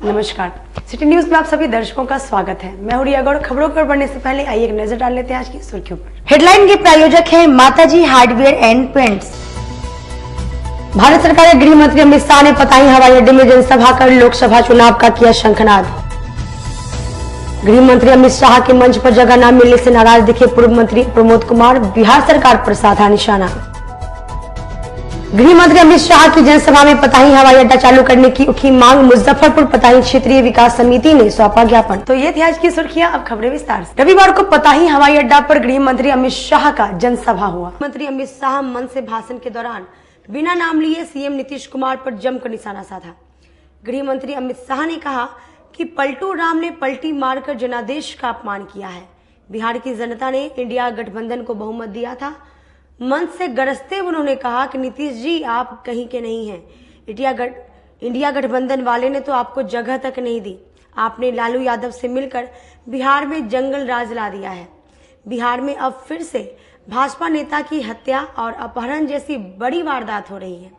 नमस्कार, city news में आप सभी दर्शकों का स्वागत है। मैं हूं रिया गौड़। खबरों पर बढ़ने से पहले आइए एक नजर डाल लेते हैं आज की सुर्खियों पर। हेडलाइन के प्रायोजक हैं माताजी हार्डवेयर एंड पेंट्स। भारत सरकार के गृह मंत्री अमित शाह ने पताही हवाई अड्डे में जनसभा कर लोकसभा चुनाव का किया शंखनाद। गृह मंत्री अमित शाह के मंच पर जगह न मिलने से नाराज दिखे पूर्व मंत्री प्रमोद कुमार, बिहार सरकार पर साधा निशाना। गृह मंत्री अमित शाह की जनसभा में पताही हवाई अड्डा चालू करने की उठी मांग, मुजफ्फरपुर पताही क्षेत्रीय विकास समिति ने सौंपा ज्ञापन। तो ये थी आज की सुर्खियां, अब खबरें विस्तार से। रविवार को पताही हवाई अड्डा पर गृह मंत्री अमित शाह का जनसभा हुआ। मंत्री अमित शाह मंच से भाषण के दौरान बिना नाम लिए सीएम नीतीश कुमार पर जमकर निशाना साधा। गृह मंत्री अमित शाह ने कहा कि पलटू राम ने पलटी मारकर जनादेश का अपमान किया है। बिहार की जनता ने इंडिया गठबंधन को बहुमत दिया था। मंच से गरजते उन्होंने कहा कि नीतीश जी आप कहीं के नहीं हैं। इंडिया गठबंधन वाले ने तो आपको जगह तक नहीं दी। आपने लालू यादव से मिलकर बिहार में जंगल राज ला दिया है। बिहार में अब फिर से भाजपा नेता की हत्या और अपहरण जैसी बड़ी वारदात हो रही है।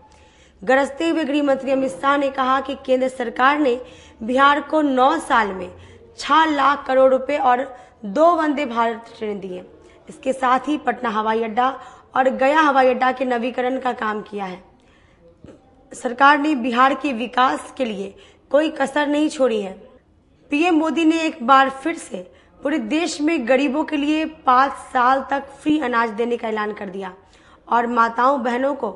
गरजते हुए गृह मंत्री अमित शाह ने कहा कि केंद्र सरकार ने बिहार को 9 साल में 6 लाख करोड़ रुपए और 2 वंदे भारत ट्रेन दिए। इसके साथ ही पटना हवाई अड्डा और गया हवाई अड्डा के नवीकरण का काम किया है। सरकार ने बिहार के विकास के लिए कोई कसर नहीं छोड़ी है। पीएम मोदी ने एक बार फिर से पूरे देश में गरीबों के लिए 5 साल तक फ्री अनाज देने का ऐलान कर दिया और माताओं बहनों को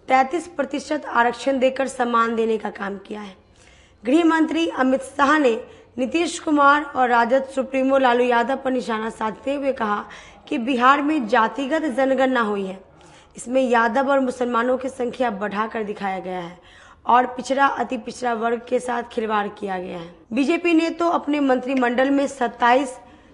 33% आरक्षण देकर सम्मान देने का काम किया है। गृह मंत्री अमित शाह ने नीतीश कुमार और राजद सुप्रीमो लालू यादव पर निशाना साधते हुए कहा कि बिहार में जातिगत जनगणना हुई है। इसमें यादव और मुसलमानों की संख्या बढ़ाकर दिखाया गया है और पिछड़ा अति पिछड़ा वर्ग के साथ खिलवाड़ किया गया है। बीजेपी ने तो अपने मंत्रिमंडल में 27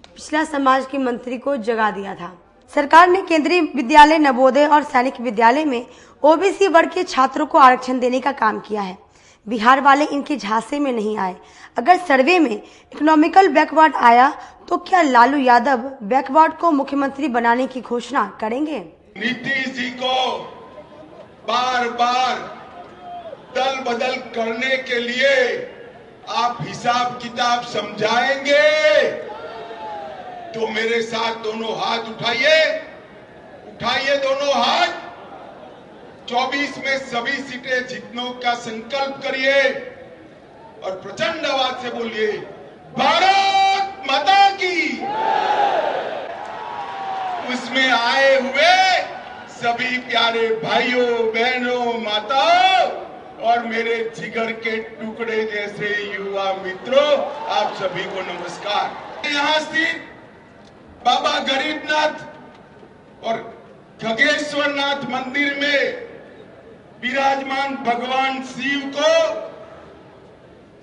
पिछड़ा समाज के मंत्री को जगा दिया था। सरकार ने केंद्रीय विद्यालय, नवोदय और सैनिक विद्यालय में ओबीसी वर्ग के छात्रों को आरक्षण देने का काम किया है। बिहार वाले इनके झांसे में नहीं आए। अगर सर्वे में इकोनॉमिकल बैकवर्ड आया तो क्या लालू यादव बैकवर्ड को मुख्यमंत्री बनाने की घोषणा करेंगे? नीतीश जी को बार बार दल बदल करने के लिए आप हिसाब किताब समझाएंगे तो मेरे साथ दोनों हाथ उठाइए, उठाइए दोनों हाथ। 24 में सभी सीटें जीतने का संकल्प करिए और प्रचंड आवाज से बोलिए भारत माता की। उसमें आए हुए सभी प्यारे भाइयों बहनों माताओं और मेरे जिगर के टुकड़े जैसे युवा मित्रों, आप सभी को नमस्कार। यहाँ स्थित बाबा गरीबनाथ और खगेश्वरनाथ मंदिर में विराजमान भगवान शिव को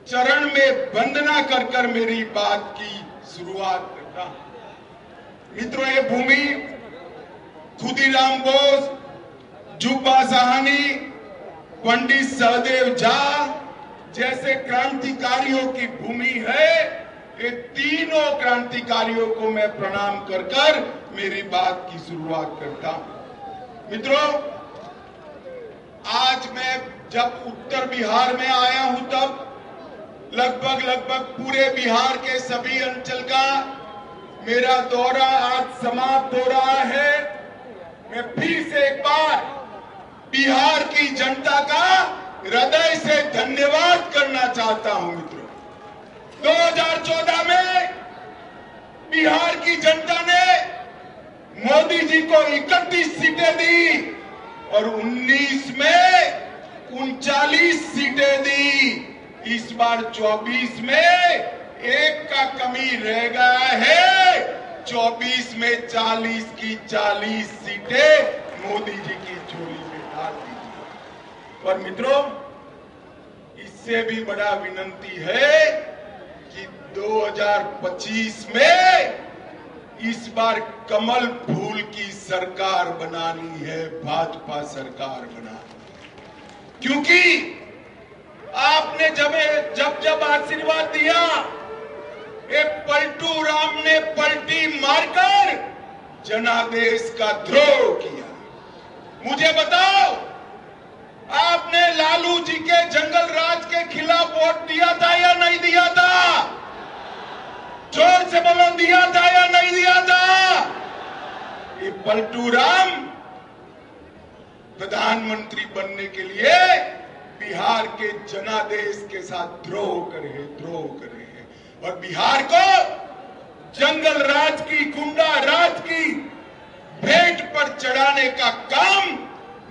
चरण में वंदना कर कर मेरी बात की शुरुआत करता हूं। मित्रों, ये भूमि खुदीराम बोस, जुब्बा साहनी, पंडित सहदेव झा जैसे क्रांतिकारियों की भूमि है। ये तीनों क्रांतिकारियों को मैं प्रणाम कर कर मेरी बात की शुरुआत करता हूं। मित्रों, आज मैं जब उत्तर बिहार में आया हूं तब लगभग पूरे बिहार के सभी अंचल का मेरा दौरा आज समाप्त हो रहा है। मैं फिर से एक बार बिहार की जनता का हृदय से धन्यवाद करना चाहता हूं। मित्रों, 2014 में बिहार की जनता ने मोदी जी को 31 सीटें दी और 19 में 39 सीटें दी। इस बार 24 में एक का कमी रह गया है। 24 में 40 की 40 सीटें मोदी जी की झोली में डाल दी। और मित्रों, इससे भी बड़ा विनती है कि 2025 में इस बार कमल फूल की सरकार बनानी है, भाजपा सरकार बनानी। क्योंकि आपने जब आशीर्वाद दिया, ये पलटू राम ने पलटी मारकर जनादेश का द्रोह किया। मुझे बताओ, आपने लालू जी के जंगल राज के खिलाफ वोट दिया था या नहीं दिया? दिया था? जोर से बोलो, दिया था या नहीं दिया था? ये पलटू राम प्रधानमंत्री बनने के लिए बिहार के जनादेश के साथ द्रोह करे हैं और बिहार को जंगल राज की, गुंडा राज की भेंट पर चढ़ाने का काम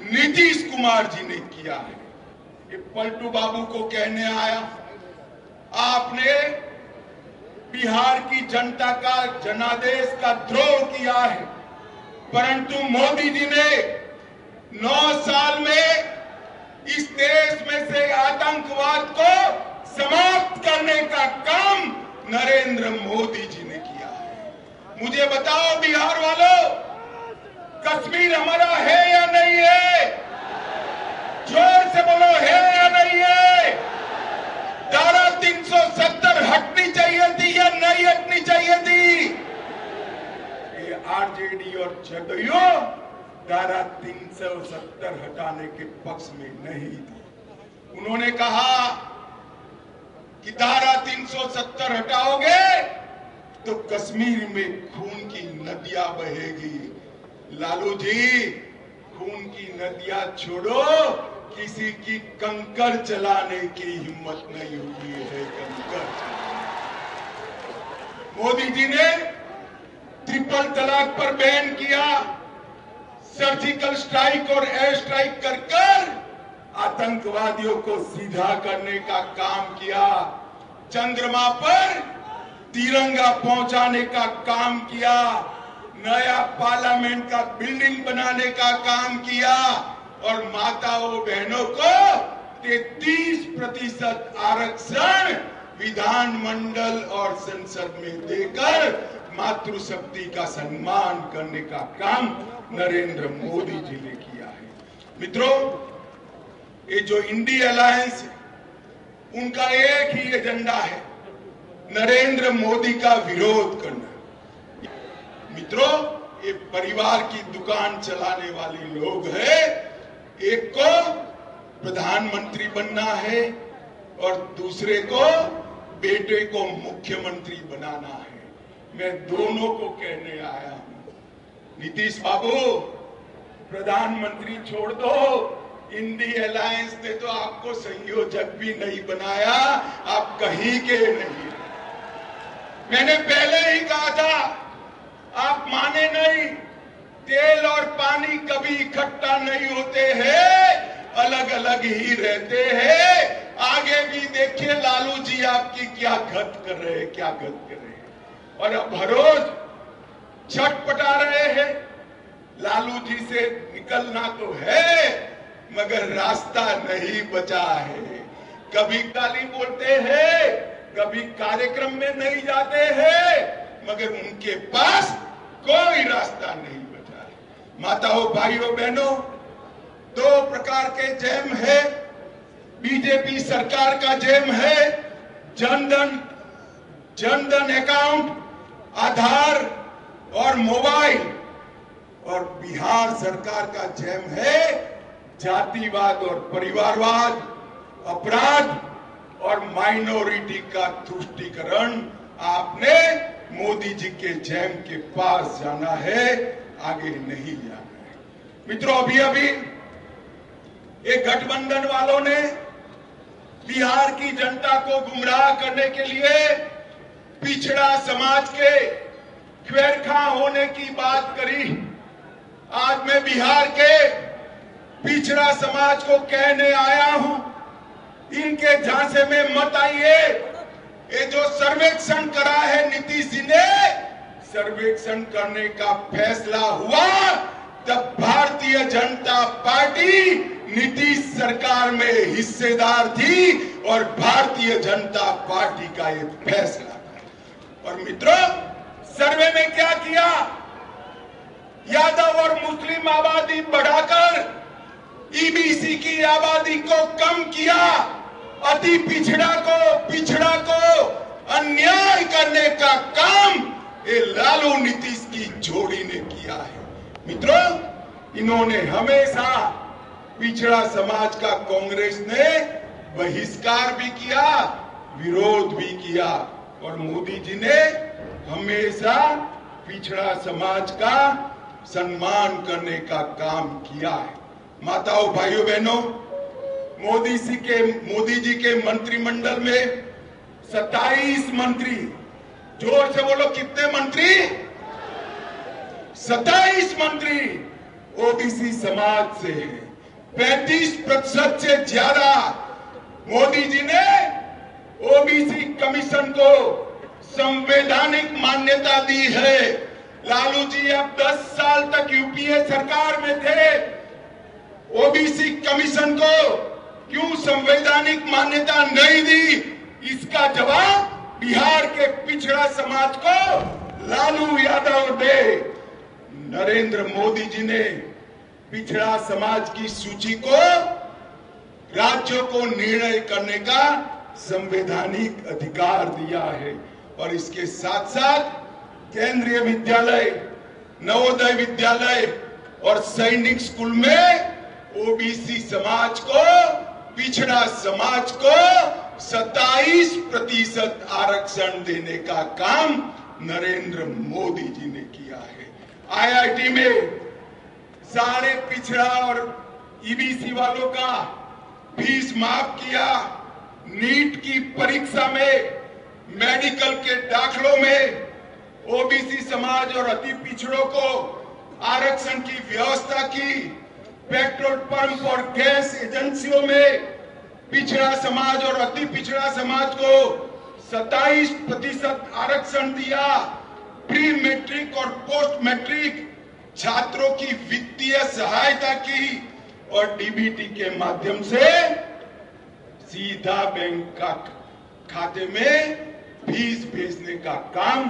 नीतीश कुमार जी ने किया है। ये पलटू बाबू को कहने आया, आपने बिहार की जनता का, जनादेश का द्रोह किया है, परंतु मोदी जी ने 9 साल में इस देश में से आतंकवाद को समाप्त करने का काम नरेंद्र मोदी जी ने किया है। मुझे बताओ बिहार वालों, कश्मीर हमारा है या नहीं है? जोर से बोलो, है या नहीं है? धारा 370 हटनी चाहिए थी या नहीं हटनी चाहिए थी? ये आरजेडी और जदयू धारा 370 हटाने के पक्ष में नहीं थी। उन्होंने कहा कि धारा 370 हटाओगे तो कश्मीर में खून की नदियां बहेगी। लालू जी, खून की नदियां छोड़ो, किसी की कंकर चलाने की हिम्मत नहीं हुई है। कंकर मोदी जी ने ट्रिपल तलाक पर बैन किया, सर्जिकल स्ट्राइक और एयर स्ट्राइक कर आतंकवादियों को सीधा करने का काम किया, चंद्रमा पर तिरंगा पहुंचाने का काम किया, नया पार्लियामेंट का बिल्डिंग बनाने का काम किया और माताओं बहनों को 33% आरक्षण विधानमंडल और संसद में देकर मातृशक्ति का सम्मान करने का काम नरेंद्र मोदी जी ने किया है। मित्रों, ये जो इंडी अलायंस है, उनका एक ही एजेंडा है, नरेंद्र मोदी का विरोध करना। मित्रों, ये परिवार की दुकान चलाने वाले लोग हैं, एक को प्रधानमंत्री बनना है और दूसरे को बेटे को मुख्यमंत्री बनाना है। मैं दोनों को कहने आया हूं, नीतीश बाबू, प्रधानमंत्री छोड़ दो, इंडी अलायंस ने तो आपको संयोजक भी नहीं बनाया, आप कहीं के नहीं। मैंने पहले ही कहा था, आप माने नहीं, तेल और पानी कभी इकट्ठा नहीं होते हैं, अलग अलग ही रहते हैं। आगे भी देखिए लालू जी आपकी क्या गत कर रहे हैं, क्या गत कर रहे हैं, और अब हर रोज छटपटा रहे हैं। लालू जी से निकलना तो है, मगर रास्ता नहीं बचा है। कभी गाली बोलते हैं, कभी कार्यक्रम में नहीं जाते हैं, मगर उनके पास कोई रास्ता नहीं बचा है। माताओं, भाइयों, बहनों, 2 प्रकार के जैम है। बीजेपी सरकार का जैम है जनधन अकाउंट, आधार और मोबाइल, और बिहार सरकार का जैम है जातिवाद और परिवारवाद, अपराध और माइनॉरिटी का तुष्टीकरण। आपने मोदी जी के जैम के पास जाना है, आगे नहीं जाना है। मित्रों, अभी एक गठबंधन वालों ने बिहार की जनता को गुमराह करने के लिए पिछड़ा समाज के ख्वेरखा होने की बात करी। आज मैं बिहार के पिछड़ा समाज को कहने आया हूं, इनके झांसे में मत आइए। ये जो सर्वेक्षण करा है नीतीश जी ने, सर्वेक्षण करने का फैसला हुआ तब भारतीय जनता पार्टी नीतीश सरकार में हिस्सेदार थी और भारतीय जनता पार्टी का ये फैसला था। और मित्रों, सर्वे में क्या किया, यादव और मुस्लिम आबादी बढ़ाकर ईबीसी की आबादी को कम किया, अति पिछड़ा को अन्याय करने का काम ये लालू नीतीश की जोड़ी ने किया है। मित्रों, इन्होंने हमेशा पिछड़ा समाज का कांग्रेस ने बहिष्कार भी किया, विरोध भी किया और मोदी जी ने हमेशा पिछड़ा समाज का सम्मान करने का काम किया है। माताओं, भाइयों, बहनों, मोदी जी के मंत्रिमंडल में 27 मंत्री, जोर से बोलो कितने मंत्री? 27 मंत्री ओबीसी समाज से हैं। 35% से ज्यादा मोदी जी ने ओबीसी कमीशन को संवैधानिक मान्यता दी है। लालू जी अब 10 साल तक यूपीए सरकार में थे, ओबीसी कमीशन को क्यों संवैधानिक मान्यता नहीं दी? इसका जवाब बिहार के पिछड़ा समाज को लालू यादव दे। नरेंद्र मोदी जी ने पिछड़ा समाज की सूची को राज्यों को निर्णय करने का संवैधानिक अधिकार दिया है और इसके साथ साथ केंद्रीय विद्यालय, नवोदय विद्यालय और सैनिक स्कूल में ओबीसी समाज को, पिछड़ा समाज को 27% आरक्षण देने का काम नरेंद्र मोदी जी ने किया है। आईआईटी में सारे पिछड़ा और ईबीसी वालों का फीस माफ किया। नीट की परीक्षा में, मेडिकल के दाखलों में ओबीसी समाज और अति पिछड़ों को आरक्षण की व्यवस्था की। पेट्रोल पंप और गैस एजेंसियों में पिछड़ा समाज और अति पिछड़ा समाज को 27% आरक्षण दिया। प्री मैट्रिक और पोस्ट मैट्रिक छात्रों की वित्तीय सहायता की और डीबीटी के माध्यम से सीधा बैंक का खाते में फीस भेजने का काम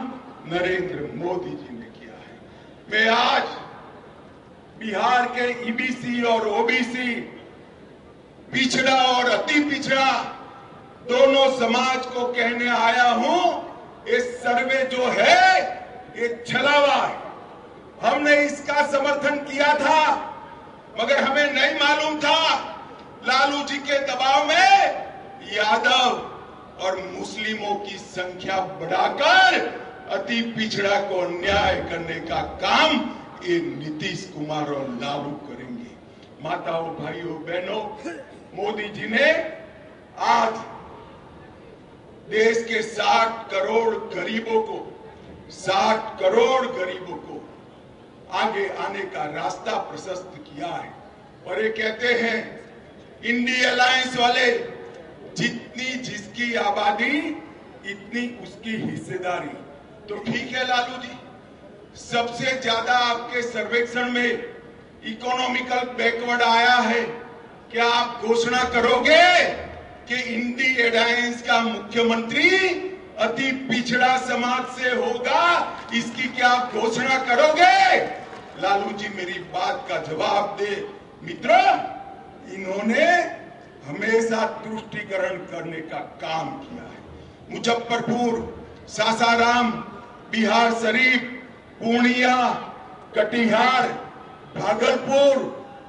नरेंद्र मोदी जी ने किया है। मैं आज बिहार के ईबीसी और ओबीसी, पिछड़ा और अति पिछड़ा दोनों समाज को कहने आया हूं, ये सर्वे जो है ये छलावा है। हमने इसका समर्थन किया था मगर हमें नहीं मालूम था लालू जी के दबाव में यादव और मुस्लिमों की संख्या बढ़ाकर अति पिछड़ा को अन्याय करने का काम ये नीतीश कुमार और लालू करेंगे। माताओं, भाइयों, बहनों, मोदी जी ने आज देश के 60 करोड़ गरीबों को आगे आने का रास्ता प्रशस्त किया है। और ये कहते हैं इंडी अलायंस वाले, जितनी जिसकी आबादी इतनी उसकी हिस्सेदारी। तो ठीक है लालू जी, सबसे ज्यादा आपके सर्वेक्षण में इकोनॉमिकल बैकवर्ड आया है। क्या आप घोषणा करोगे कि इंडी अलायंस का मुख्यमंत्री अति पिछड़ा समाज से होगा? इसकी क्या आप घोषणा करोगे? लालू जी मेरी बात का जवाब दे। मित्रों, इन्होंने हमेशा तुष्टीकरण करने का काम किया है। मुजफ्फरपुर, सासाराम, बिहार शरीफ, पूर्णिया, कटिहार, भागलपुर,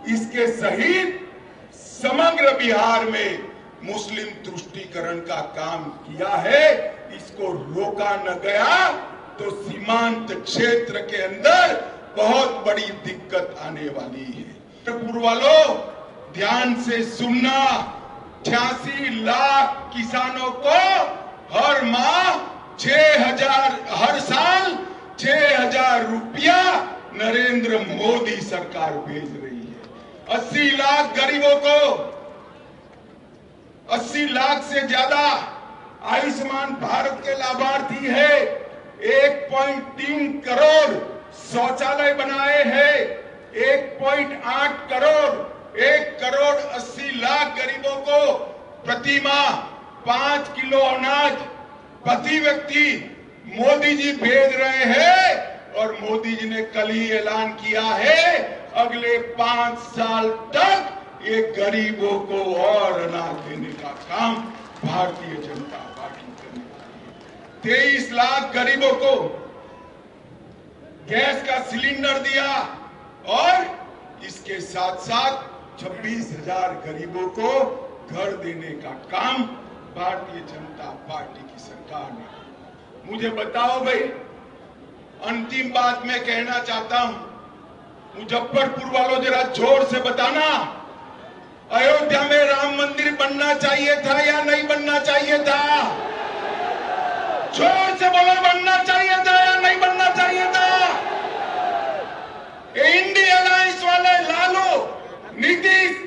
इसके सहित समग्र बिहार में मुस्लिम तुष्टीकरण का काम किया है। इसको रोका न गया तो सीमांत क्षेत्र के अंदर बहुत बड़ी दिक्कत आने वाली है। पूर्व वालों, ध्यान से सुनना, 86 लाख किसानों को हर माह 6,000, हर साल 6,000 रुपया नरेंद्र मोदी सरकार भेज रही है। 80 लाख गरीबों को, 80 लाख से ज्यादा आयुष्मान भारत के लाभार्थी है। 1.3 करोड़ शौचालय बनाए हैं। 1.8 करोड़, 1 करोड़ 80 लाख गरीबों को प्रति माह 5 किलो अनाज प्रति व्यक्ति मोदी जी भेज रहे हैं। और मोदी जी ने कल ही ऐलान किया है अगले 5 साल तक ये गरीबों को और अनाज देने का काम भारतीय जनता पार्टी करने वाली है। 23 लाख गरीबों को गैस का सिलेंडर दिया और इसके साथ साथ 26,000 गरीबों को घर देने का काम भारतीय जनता पार्टी की सरकार ने। मुझे बताओ भाई, अंतिम बात मैं कहना चाहता हूं, मुजफ्फरपुर वालों जरा जोर से बताना, अयोध्या में राम मंदिर बनना चाहिए था या नहीं बनना चाहिए था? जोर से बोलो, बनना चाहिए था या नहीं बनना चाहिए था? इंडिया अलायंस वाले लालू, नीतीश,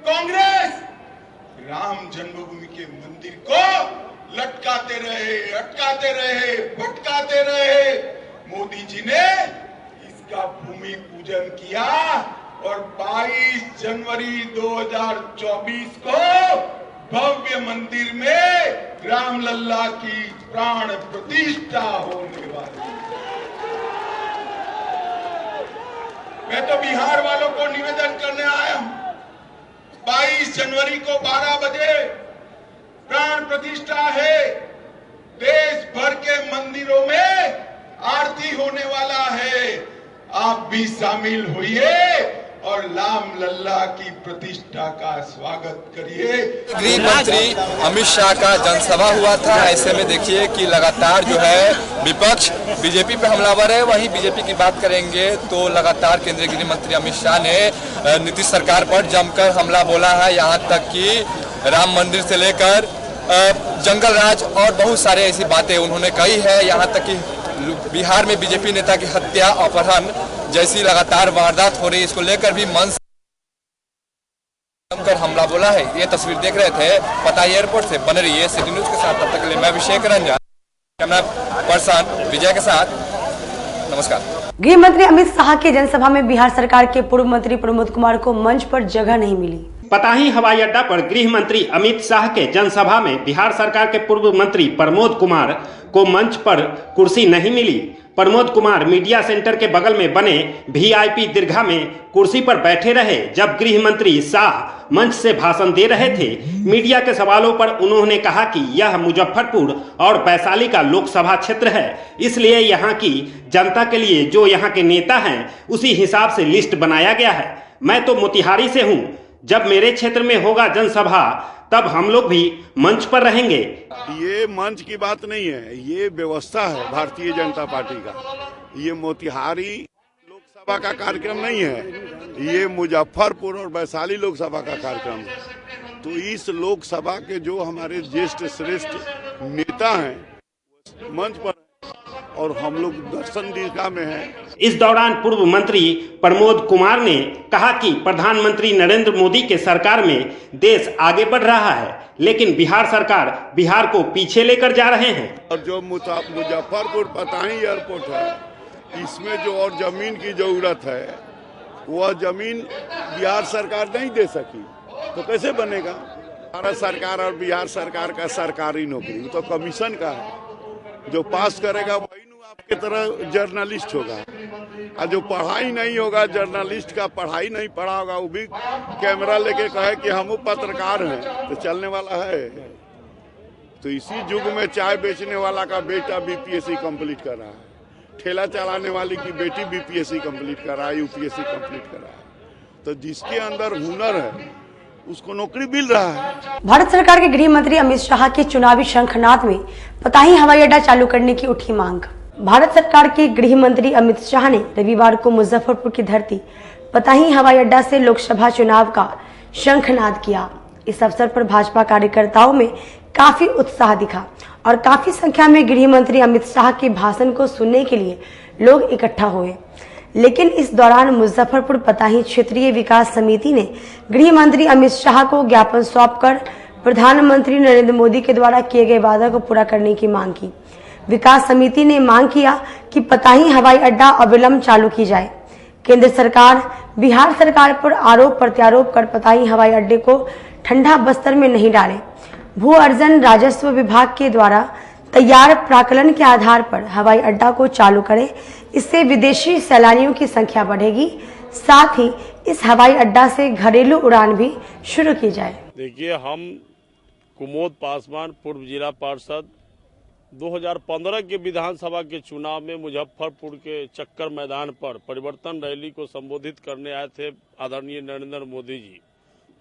कांग्रेस राम जन्मभूमि के मंदिर को लटकाते रहे, अटकाते रहे, भटकाते रहे। मोदी जी ने इसका भूमि पूजन किया और 22 जनवरी 2024 को भव्य मंदिर में रामलल्ला की प्राण प्रतिष्ठा होने वाली। मैं तो बिहार वालों को निवेदन करने आया हूं, 22 जनवरी को 12 बजे प्राण प्रतिष्ठा है। देश भर के मंदिरों में आरती होने वाला है, आप भी शामिल होइए और राम लल्ला की प्रतिष्ठा का स्वागत करिए। गृह मंत्री अमित शाह का जनसभा हुआ था। ऐसे में देखिए कि लगातार जो है विपक्ष बीजेपी पे हमलावर है। वहीं बीजेपी की बात करेंगे तो लगातार केंद्रीय गृह मंत्री अमित शाह ने नीतीश सरकार पर जमकर हमला बोला है। यहाँ तक कि राम मंदिर से लेकर जंगल राज और बहुत सारे ऐसी बातें उन्होंने कही है। यहाँ तक कि बिहार में बीजेपी नेता की हत्या, अपहरण जैसी लगातार वारदात हो रही है, इसको लेकर भी मन जमकर हमला बोला है। ये तस्वीर देख रहे थे पताई एयरपोर्ट से। बने रहिए सिटी न्यूज के साथ। तब तक के लिए मैं अभिषेक रंजन, कैमरा पर्सन विजय के साथ, नमस्कार। गृह मंत्री अमित शाह की जनसभा में बिहार सरकार के पूर्व मंत्री प्रमोद कुमार को मंच पर जगह नहीं मिली। पताही हवाई अड्डा पर गृह मंत्री अमित शाह के जनसभा में बिहार सरकार के पूर्व मंत्री प्रमोद कुमार को मंच पर कुर्सी नहीं मिली। प्रमोद कुमार मीडिया सेंटर के बगल में बने VIP दीर्घा में कुर्सी पर बैठे रहे जब गृह मंत्री शाह मंच से भाषण दे रहे थे। मीडिया के सवालों पर उन्होंने कहा कि यह मुजफ्फरपुर और वैशाली का लोकसभा क्षेत्र है, इसलिए यहाँ की जनता के लिए जो यहाँ के नेता हैं उसी हिसाब से लिस्ट बनाया गया है। मैं तो मोतिहारी से हूँ, जब मेरे क्षेत्र में होगा जनसभा तब हम लोग भी मंच पर रहेंगे। ये मंच की बात नहीं है, ये व्यवस्था है भारतीय जनता पार्टी का। ये मोतिहारी लोकसभा का कार्यक्रम नहीं है, ये मुजफ्फरपुर और वैशाली लोकसभा का कार्यक्रम है। तो इस लोकसभा के जो हमारे ज्येष्ठ श्रेष्ठ नेता हैं मंच पर और हम लोग दर्शन दीर्घा में हैं। इस दौरान पूर्व मंत्री प्रमोद कुमार ने कहा कि प्रधानमंत्री नरेंद्र मोदी के सरकार में देश आगे बढ़ रहा है, लेकिन बिहार सरकार बिहार को पीछे लेकर जा रहे हैं। और जो मुजफ्फरपुर पताही एयरपोर्ट है, इसमें जो और जमीन की जरूरत है वह जमीन बिहार सरकार नहीं दे सकी, तो कैसे बनेगा? भारत सरकार और बिहार सरकार का सरकारी नौकरी तो कमीशन का है, जो पास करेगा वही आपके तरह जर्नलिस्ट होगा। और जो पढ़ाई नहीं होगा, जर्नलिस्ट का पढ़ाई नहीं पढ़ा होगा, वो भी कैमरा लेके कहे कि हम पत्रकार हैं, तो चलने वाला है? तो इसी युग में चाय बेचने वाला का बेटा BPSC कंप्लीट कर रहा है, ठेला चलाने वाली की बेटी BPSC कंप्लीट कर रहा है, UPSC कंप्लीट कर रहा है। तो जिसके अंदर हुनर है उसको नौकरी मिल रहा है। भारत सरकार के गृह मंत्री अमित शाह के चुनावी शंखनाद में पताही हवाई अड्डा चालू करने की उठी मांग। भारत सरकार के गृह मंत्री अमित शाह ने रविवार को मुजफ्फरपुर की धरती पताही हवाई अड्डा से लोकसभा चुनाव का शंखनाद किया। इस अवसर पर भाजपा कार्यकर्ताओं में काफी उत्साह दिखा और काफी संख्या में गृह मंत्री अमित शाह के भाषण को सुनने के लिए लोग इकट्ठा हुए। लेकिन इस दौरान मुजफ्फरपुर पताही क्षेत्रीय विकास समिति ने गृह मंत्री अमित शाह को ज्ञापन सौंपकर प्रधानमंत्री नरेंद्र मोदी के द्वारा किए गए वादा को पूरा करने की मांग की। विकास समिति ने मांग किया कि पताही हवाई अड्डा अविलंब चालू की जाए। केंद्र सरकार बिहार सरकार पर आरोप प्रत्यारोप कर पताही हवाई अड्डे को ठंडा बस्तर में नहीं डाले। भू अर्जन राजस्व विभाग के द्वारा तैयार प्राकलन के आधार पर हवाई अड्डा को चालू करें, इससे विदेशी सैलानियों की संख्या बढ़ेगी। साथ ही इस हवाई अड्डा से घरेलू उड़ान भी शुरू की जाए। देखिए, हम कुमोद पासवान पूर्व जिला पार्षद 2015 के विधानसभा के चुनाव में मुजफ्फरपुर के चक्कर मैदान पर परिवर्तन रैली को संबोधित करने आए थे आदरणीय नरेंद्र मोदी जी।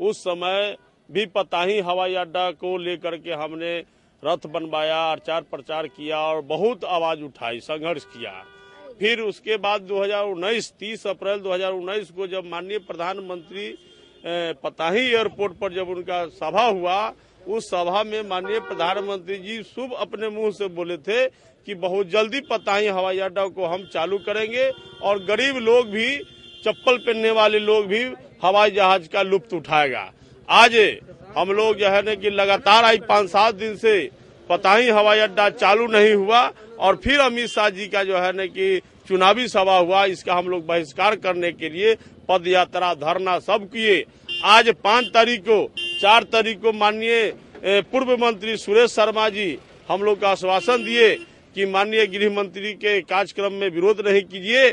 उस समय भी पताही हवाई अड्डा को लेकर के हमने रथ बनवाया, प्रचार प्रचार किया और बहुत आवाज उठाई, संघर्ष किया। फिर उसके बाद 2019 30 अप्रैल 2019 को जब माननीय प्रधानमंत्री पताही एयरपोर्ट पर जब उनका सभा हुआ, उस सभा में माननीय प्रधानमंत्री जी शुभ अपने मुंह से बोले थे कि बहुत जल्दी पताही हवाई अड्डा को हम चालू करेंगे और गरीब लोग भी, चप्पल पहनने वाले लोग भी हवाई जहाज का लुत्फ उठाएगा। आज हम लोग जो है न कि लगातार आज 5-7 दिन से पताही हवाई अड्डा चालू नहीं हुआ और फिर अमित शाह जी का जो है न कि चुनावी सभा हुआ, इसका हम लोग बहिष्कार करने के लिए पद यात्रा, धरना सब किए। आज 5 तारीख को 4 तारीख को माननीय पूर्व मंत्री सुरेश शर्मा जी हम लोग का आश्वासन दिए कि माननीय गृह मंत्री के कार्यक्रम में विरोध नहीं कीजिए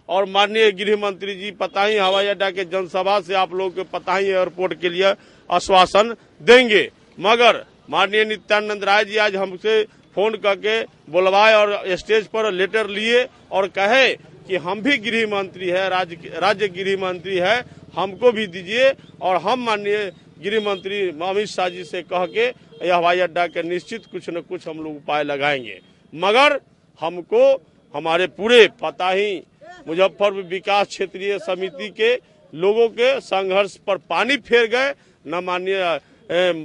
और माननीय गृह मंत्री जी पताही हवाई अड्डा के जनसभा से आप लोग के पताही एयरपोर्ट के लिए आश्वासन देंगे। मगर माननीय नित्यानंद राय जी आज हमसे फोन करके बुलवाए और स्टेज पर लेटर लिए और कहे कि हम भी गृह मंत्री है, राज्य गृह मंत्री है, हमको भी दीजिए और हम माननीय गृह मंत्री अमित शाह जी से कह के यह हवाई अड्डा के निश्चित कुछ न कुछ हम लोग उपाय लगाएंगे। मगर हमको हमारे पूरे पताही मुजफ्फरपुर विकास क्षेत्रीय समिति के लोगों के संघर्ष पर पानी फेर गए। न माननीय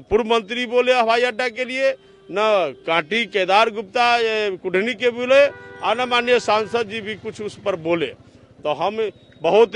पूर्व मंत्री बोले हवाई अड्डा के लिए, न कांटी केदार गुप्ता कुढ़नी के बोले और न माननीय सांसद जी भी कुछ उस पर बोले। तो हम बहुत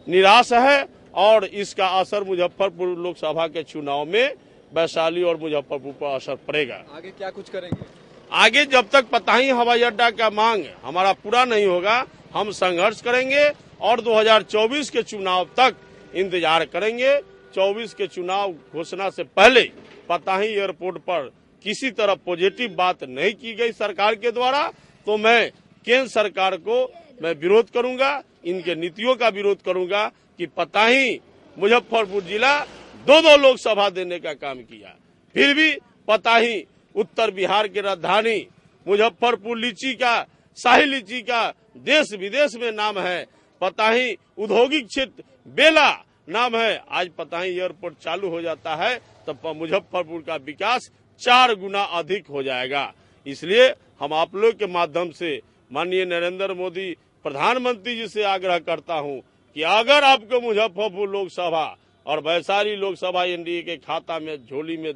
निराश है और इसका असर मुजफ्फरपुर लोकसभा के चुनाव में वैशाली और मुजफ्फरपुर पर असर पड़ेगा। आगे क्या कुछ करेंगे? आगे जब तक पताही हवाई अड्डा का मांग हमारा पूरा नहीं होगा, हम संघर्ष करेंगे और 2024 के चुनाव तक इंतजार करेंगे। 24 के चुनाव घोषणा से पहले पताही एयरपोर्ट पर किसी तरह पॉजिटिव बात नहीं की गई सरकार के द्वारा, तो मैं केंद्र सरकार को मैं विरोध करूंगा, इनके नीतियों का विरोध करूंगा कि पताही मुजफ्फरपुर जिला 2 लोकसभा देने का काम किया, फिर भी पताही उत्तर बिहार की राजधानी मुजफ्फरपुर लीची का, शाही लीची का देश विदेश में नाम है। पताही औद्योगिक क्षेत्र बेला नाम है। आज पताही एयरपोर्ट चालू हो जाता है तो मुजफ्फरपुर का विकास 4 गुना अधिक हो जाएगा। इसलिए हम आप लोग के माध्यम से माननीय नरेंद्र मोदी प्रधानमंत्री जी से आग्रह करता हूं कि अगर आपको मुजफ्फरपुर लोकसभा और वैशाली लोकसभा एनडीए के खाता में झोली में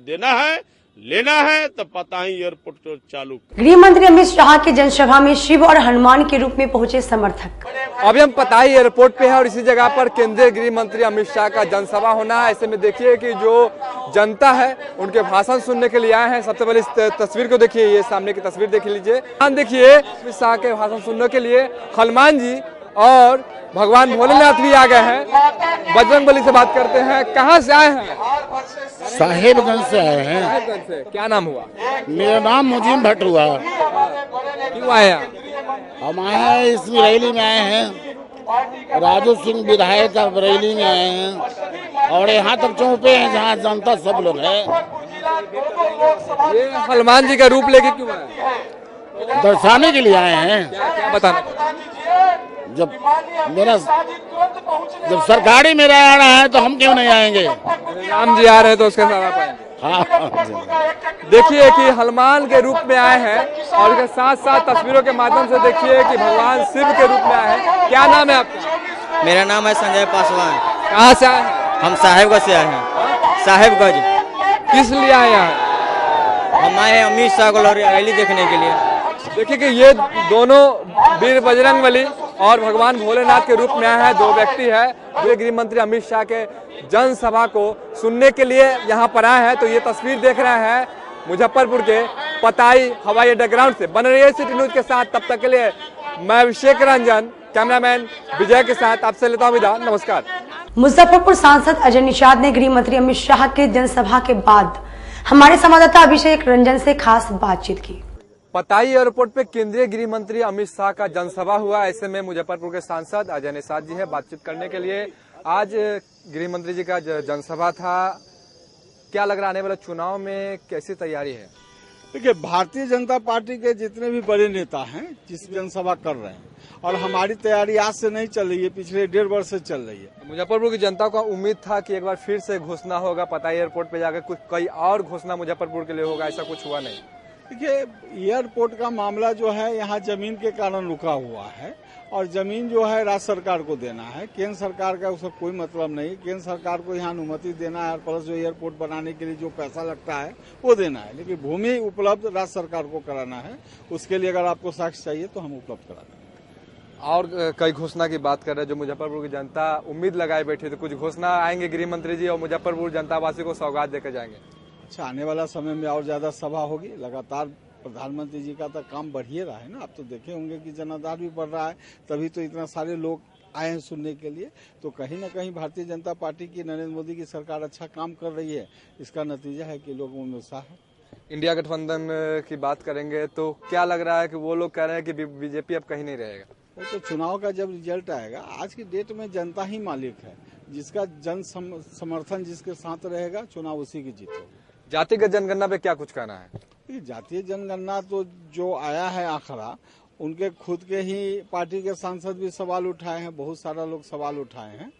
लेना है तो पताही एयरपोर्ट को चालू। गृह मंत्री अमित शाह की जनसभा में शिव और हनुमान के रूप में पहुंचे समर्थक। अभी हम पताही एयरपोर्ट पे हैं और इसी जगह पर केंद्रीय गृह मंत्री अमित शाह का जनसभा होना है। ऐसे में देखिए कि जो जनता है उनके भाषण सुनने के लिए आए हैं। सबसे पहले इस तस्वीर को देखिए, ये सामने की तस्वीर देख लीजिए। देखिए अमित शाह के भाषण सुनने के लिए हनुमान जी और भगवान भोलेनाथ भी आ गए हैं। बजरंगबली से बात करते हैं, कहाँ से आए हैं? साहेबगंज से आए हैं। साहेबगंज से। क्या नाम हुआ? मेरा नाम मुजीम भट्ट हुआ। क्यों आए हैं? हम आए हैं इस रैली में आए हैं, राजू सिंह विधायक का रैली में आए हैं और यहाँ तक चौंपे हैं जहाँ जनता सब लोग है। ये हनुमान जी का रूप लेके क्यों आए? दर्शाने के लिए आए हैं। क्या बताना? जब सरकारी मेरा आना है तो हम क्यों नहीं आएंगे? राम जी आ रहे हैं तो उसके साथ आप आएंगे। हाँ, देखिए कि हनुमान के रूप में आए हैं और इसके साथ साथ तस्वीरों के माध्यम से देखिए कि भगवान शिव के रूप में आए हैं। क्या नाम है आपका? मेरा नाम है संजय पासवान। कहाँ से आए हैं? हम साहेबगंज से आए हैं। साहेबगंज। किस लिए आए हैं? हम आए हैं अमित शाह को रैली देखने के लिए। देखिए कि ये दोनों वीर बजरंगबली और भगवान भोलेनाथ के रूप में आए हैं। 2 व्यक्ति है जो गृह मंत्री अमित शाह के जनसभा को सुनने के लिए यहाँ पर आए हैं। तो ये तस्वीर देख रहे हैं मुजफ्फरपुर के पताही हवाई अड्डा ग्राउंड से। बन रही है सिटी न्यूज के साथ, तब तक के लिए मैं अभिषेक रंजन, कैमरामैन विजय के साथ आपसे लेता हूँ विदा। नमस्कार। मुजफ्फरपुर सांसद अजय निषाद ने गृह मंत्री अमित शाह के जनसभा के बाद हमारे संवाददाता अभिषेक रंजन से खास बातचीत की। पताही एयरपोर्ट पे केंद्रीय गृह मंत्री अमित शाह का जनसभा हुआ। ऐसे में मुजफ्फरपुर के सांसद अजय निषाद जी है बातचीत करने के लिए। आज गृह मंत्री जी का जनसभा था, क्या लग रहा आने वाले चुनाव में कैसी तैयारी है? देखिए, भारतीय जनता पार्टी के जितने भी बड़े नेता हैं जिस जनसभा कर रहे हैं, और हमारी तैयारी आज से नहीं चल रही है, पिछले 1.5 वर्ष से चल रही है। मुजफ्फरपुर की जनता को उम्मीद था कि एक बार फिर से घोषणा होगा, पता है एयरपोर्ट पे जाकर कुछ कई और घोषणा मुजफ्फरपुर के लिए होगा, ऐसा कुछ हुआ नहीं। देखिए, एयरपोर्ट का मामला जो है यहाँ जमीन के कारण रुका हुआ है, और जमीन जो है राज्य सरकार को देना है, केंद्र सरकार का उसका कोई मतलब नहीं। केंद्र सरकार को यहाँ अनुमति देना है और प्लस जो एयरपोर्ट बनाने के लिए जो पैसा लगता है वो देना है, लेकिन भूमि उपलब्ध राज्य सरकार को कराना है। उसके लिए अगर आपको साक्ष्य चाहिए तो हम उपलब्ध करा देंगे। और कई घोषणा की बात कर रहे हैं जो मुजफ्फरपुर की जनता उम्मीद लगाए बैठी थी, कुछ घोषणा आएंगे गृह मंत्री जी और मुजफ्फरपुर जनता वासी को सौगात देकर जाएंगे। अच्छा, आने वाला समय में और ज्यादा सभा होगी। लगातार प्रधानमंत्री जी का तो काम बढ़ ही रहा है ना। आप तो देखे होंगे कि जनाधार भी बढ़ रहा है, तभी तो इतना सारे लोग आए हैं सुनने के लिए। तो कहीं ना कहीं भारतीय जनता पार्टी की, नरेंद्र मोदी की सरकार अच्छा काम कर रही है। इसका नतीजा है कि लोगों में उत्साह है। इंडिया गठबंधन की बात करेंगे तो क्या लग रहा है कि वो लोग कह रहे हैं कि बीजेपी अब कहीं नहीं रहेगा? वो तो चुनाव का जब रिजल्ट आएगा, आज की डेट में जनता ही मालिक है। जिसका जन समर्थन जिसके साथ रहेगा, चुनाव उसी की जीत होगी। जातिगत जनगणना पे क्या कुछ कहना है? जातीय जनगणना तो जो आया है आंकड़ा, उनके खुद के ही पार्टी के सांसद भी सवाल उठाए हैं, बहुत सारा लोग सवाल उठाए हैं।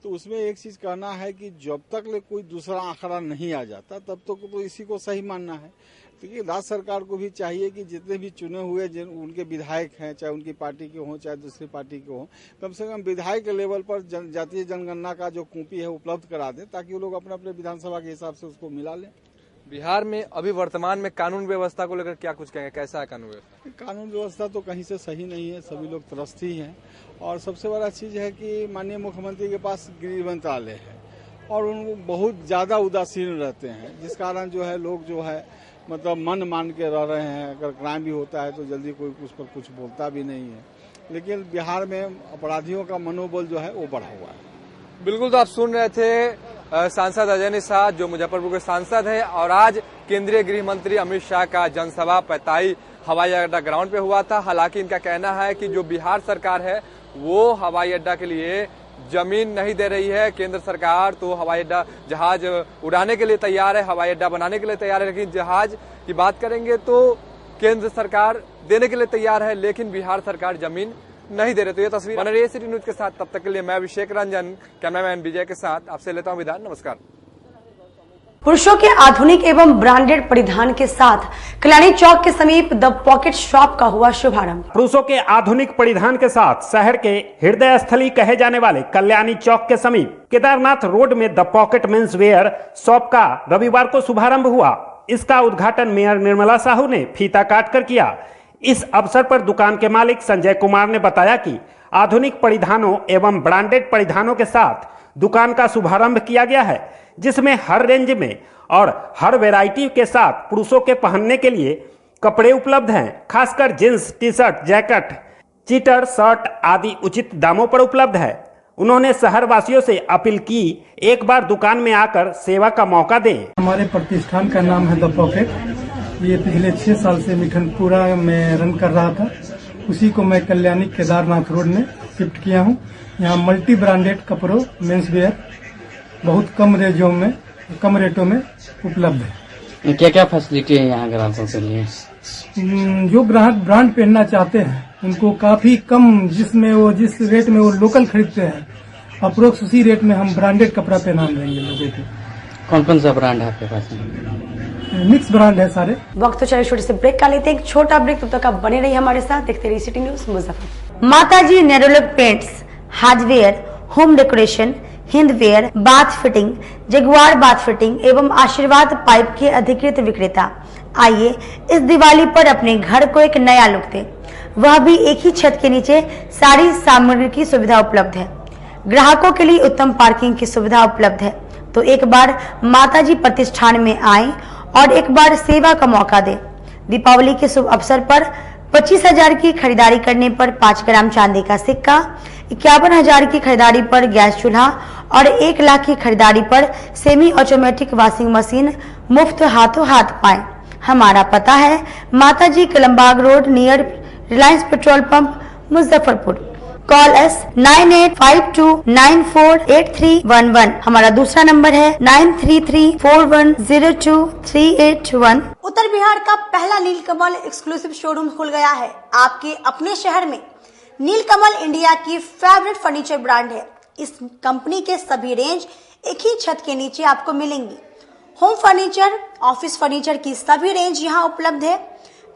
तो उसमें एक चीज कहना है कि जब तक कोई दूसरा आंकड़ा नहीं आ जाता तब तक तो इसी को सही मानना है। क्योंकि राज्य सरकार को भी चाहिए कि जितने भी चुने हुए उनके विधायक हैं, चाहे उनकी पार्टी के हों चाहे दूसरी पार्टी के हों, कम से कम विधायक के लेवल पर जातीय जनगणना का जो कॉपी है उपलब्ध करा दें, ताकि वो लोग अपने अपने विधानसभा के हिसाब से उसको मिला लें। बिहार में अभी वर्तमान में कानून व्यवस्था को लेकर क्या कुछ कहेंगे, कैसा है कानून व्यवस्था? कानून व्यवस्था तो कहीं से सही नहीं है, सभी लोग त्रस्त ही हैं। और सबसे बड़ा चीज है कि माननीय मुख्यमंत्री के पास गृह मंत्रालय है और उनको बहुत ज्यादा उदासीन रहते हैं, जिस कारण जो है लोग जो है मतलब मन मान के रह रहे हैं। अगर क्राइम भी होता है तो जल्दी कोई उस पर कुछ बोलता भी नहीं है। लेकिन बिहार में अपराधियों का मनोबल जो है वो बढ़ा हुआ है। बिल्कुल, तो आप सुन रहे थे सांसद अजय निषाद जो मुजफ्फरपुर के सांसद हैं, और आज केंद्रीय गृह मंत्री अमित शाह का जनसभा पैताई हवाई अड्डा ग्राउंड पे हुआ था। हालांकि इनका कहना है कि जो बिहार सरकार है वो हवाई अड्डा के लिए जमीन नहीं दे रही है। केंद्र सरकार तो हवाई अड्डा जहाज उड़ाने के लिए तैयार है, हवाई अड्डा बनाने के लिए तैयार है, लेकिन जहाज की बात करेंगे तो केंद्र सरकार देने के लिए तैयार है, लेकिन बिहार सरकार जमीन नहीं दे रहे। तो ये तस्वीर बन रही है सिटी न्यूज के साथ। तब तक के लिए मैं अभिषेक रंजन, कैमरामैन विजय के साथ आपसे लेता हूं विदा। नमस्कार। पुरुषों के आधुनिक एवं ब्रांडेड परिधान के साथ कल्याणी चौक के समीप द पॉकेट शॉप का हुआ शुभारंभ। पुरुषों के आधुनिक परिधान के साथ शहर के हृदय स्थली कहे जाने वाले कल्याणी चौक के समीप केदारनाथ रोड में the pocket men's wear shop का रविवार को शुभारंभ हुआ। इसका उद्घाटन मेयर निर्मला साहू ने फीता काट कर किया। इस अवसर पर दुकान के मालिक संजय कुमार ने बताया कि आधुनिक परिधानों एवं ब्रांडेड परिधानों के साथ दुकान का शुभारंभ किया गया है, जिसमें हर रेंज में और हर वैरायटी के साथ पुरुषों के पहनने के लिए कपड़े उपलब्ध हैं। खासकर jeans, T shirt, jacket, cheater, shirt आदि उचित दामों पर उपलब्ध है। उन्होंने शहर वासियों से अपील की, एक बार दुकान में आकर सेवा का मौका दें। हमारे प्रतिष्ठान का नाम है द पॉकेट। ये पिछले 6 साल से मिठनपुरा में रन कर रहा था, उसी को मैं कल्याणी केदारनाथ रोड में शिफ्ट किया हूँ। यहाँ मल्टी ब्रांडेड कपड़ों, मेंस वेयर बहुत कम रेटों में उपलब्ध है। क्या क्या फैसिलिटी है यहाँ ग्राहकों के लिए? जो ग्राहक ब्रांड पहनना चाहते हैं उनको काफी कम, जिस रेट में वो लोकल खरीदते हैं, अप्रोक्स उसी रेट में हम ब्रांडेड कपड़ा पहना देंगे लोगों को। कौन कौन सा ब्रांड है आपके पास? मिक्स ब्रांड है सारे। वक्त तो चले छोटे से ब्रेक का लेते हैं, एक छोटा ब्रेक। तब तक आप बने रहिए हमारे साथ, देखते रहिए city news Muzaffarpur. Mataji Nerolac paints, hardware, home decoration, Hindware, bath fitting, Jaguar bath fitting एवं आशीर्वाद पाइप के अधिकृत विक्रेता। आइए इस दिवाली पर अपने घर को एक नया लुक दें, वह भी एक ही छत के नीचे। सारी सामग्री की सुविधा उपलब्ध है। ग्राहकों के लिए उत्तम पार्किंग की सुविधा उपलब्ध है। तो एक बार माताजी प्रतिष्ठान में आएं और एक बार सेवा का मौका दें। दीपावली के शुभ अवसर पर 25,000 की खरीदारी करने पर 5 ग्राम चांदी का सिक्का, 51,000 की खरीदारी पर गैस चूल्हा और 1 लाख की खरीदारी पर सेमी ऑटोमेटिक वॉशिंग मशीन मुफ्त हाथों हाथ पाएं। हमारा पता है माताजी Kalambagh road near Reliance petrol pump Muzaffarpur. Call अस 9852948311। हमारा दूसरा नंबर है 9334102381। उत्तर बिहार का पहला नीलकमल एक्सक्लूसिव शोरूम खुल गया है आपके अपने शहर में। नीलकमल इंडिया की फेवरेट फर्नीचर ब्रांड है। इस कंपनी के सभी रेंज एक ही छत के नीचे आपको मिलेंगी। होम फर्नीचर, ऑफिस फर्नीचर की सभी रेंज यहाँ उपलब्ध है।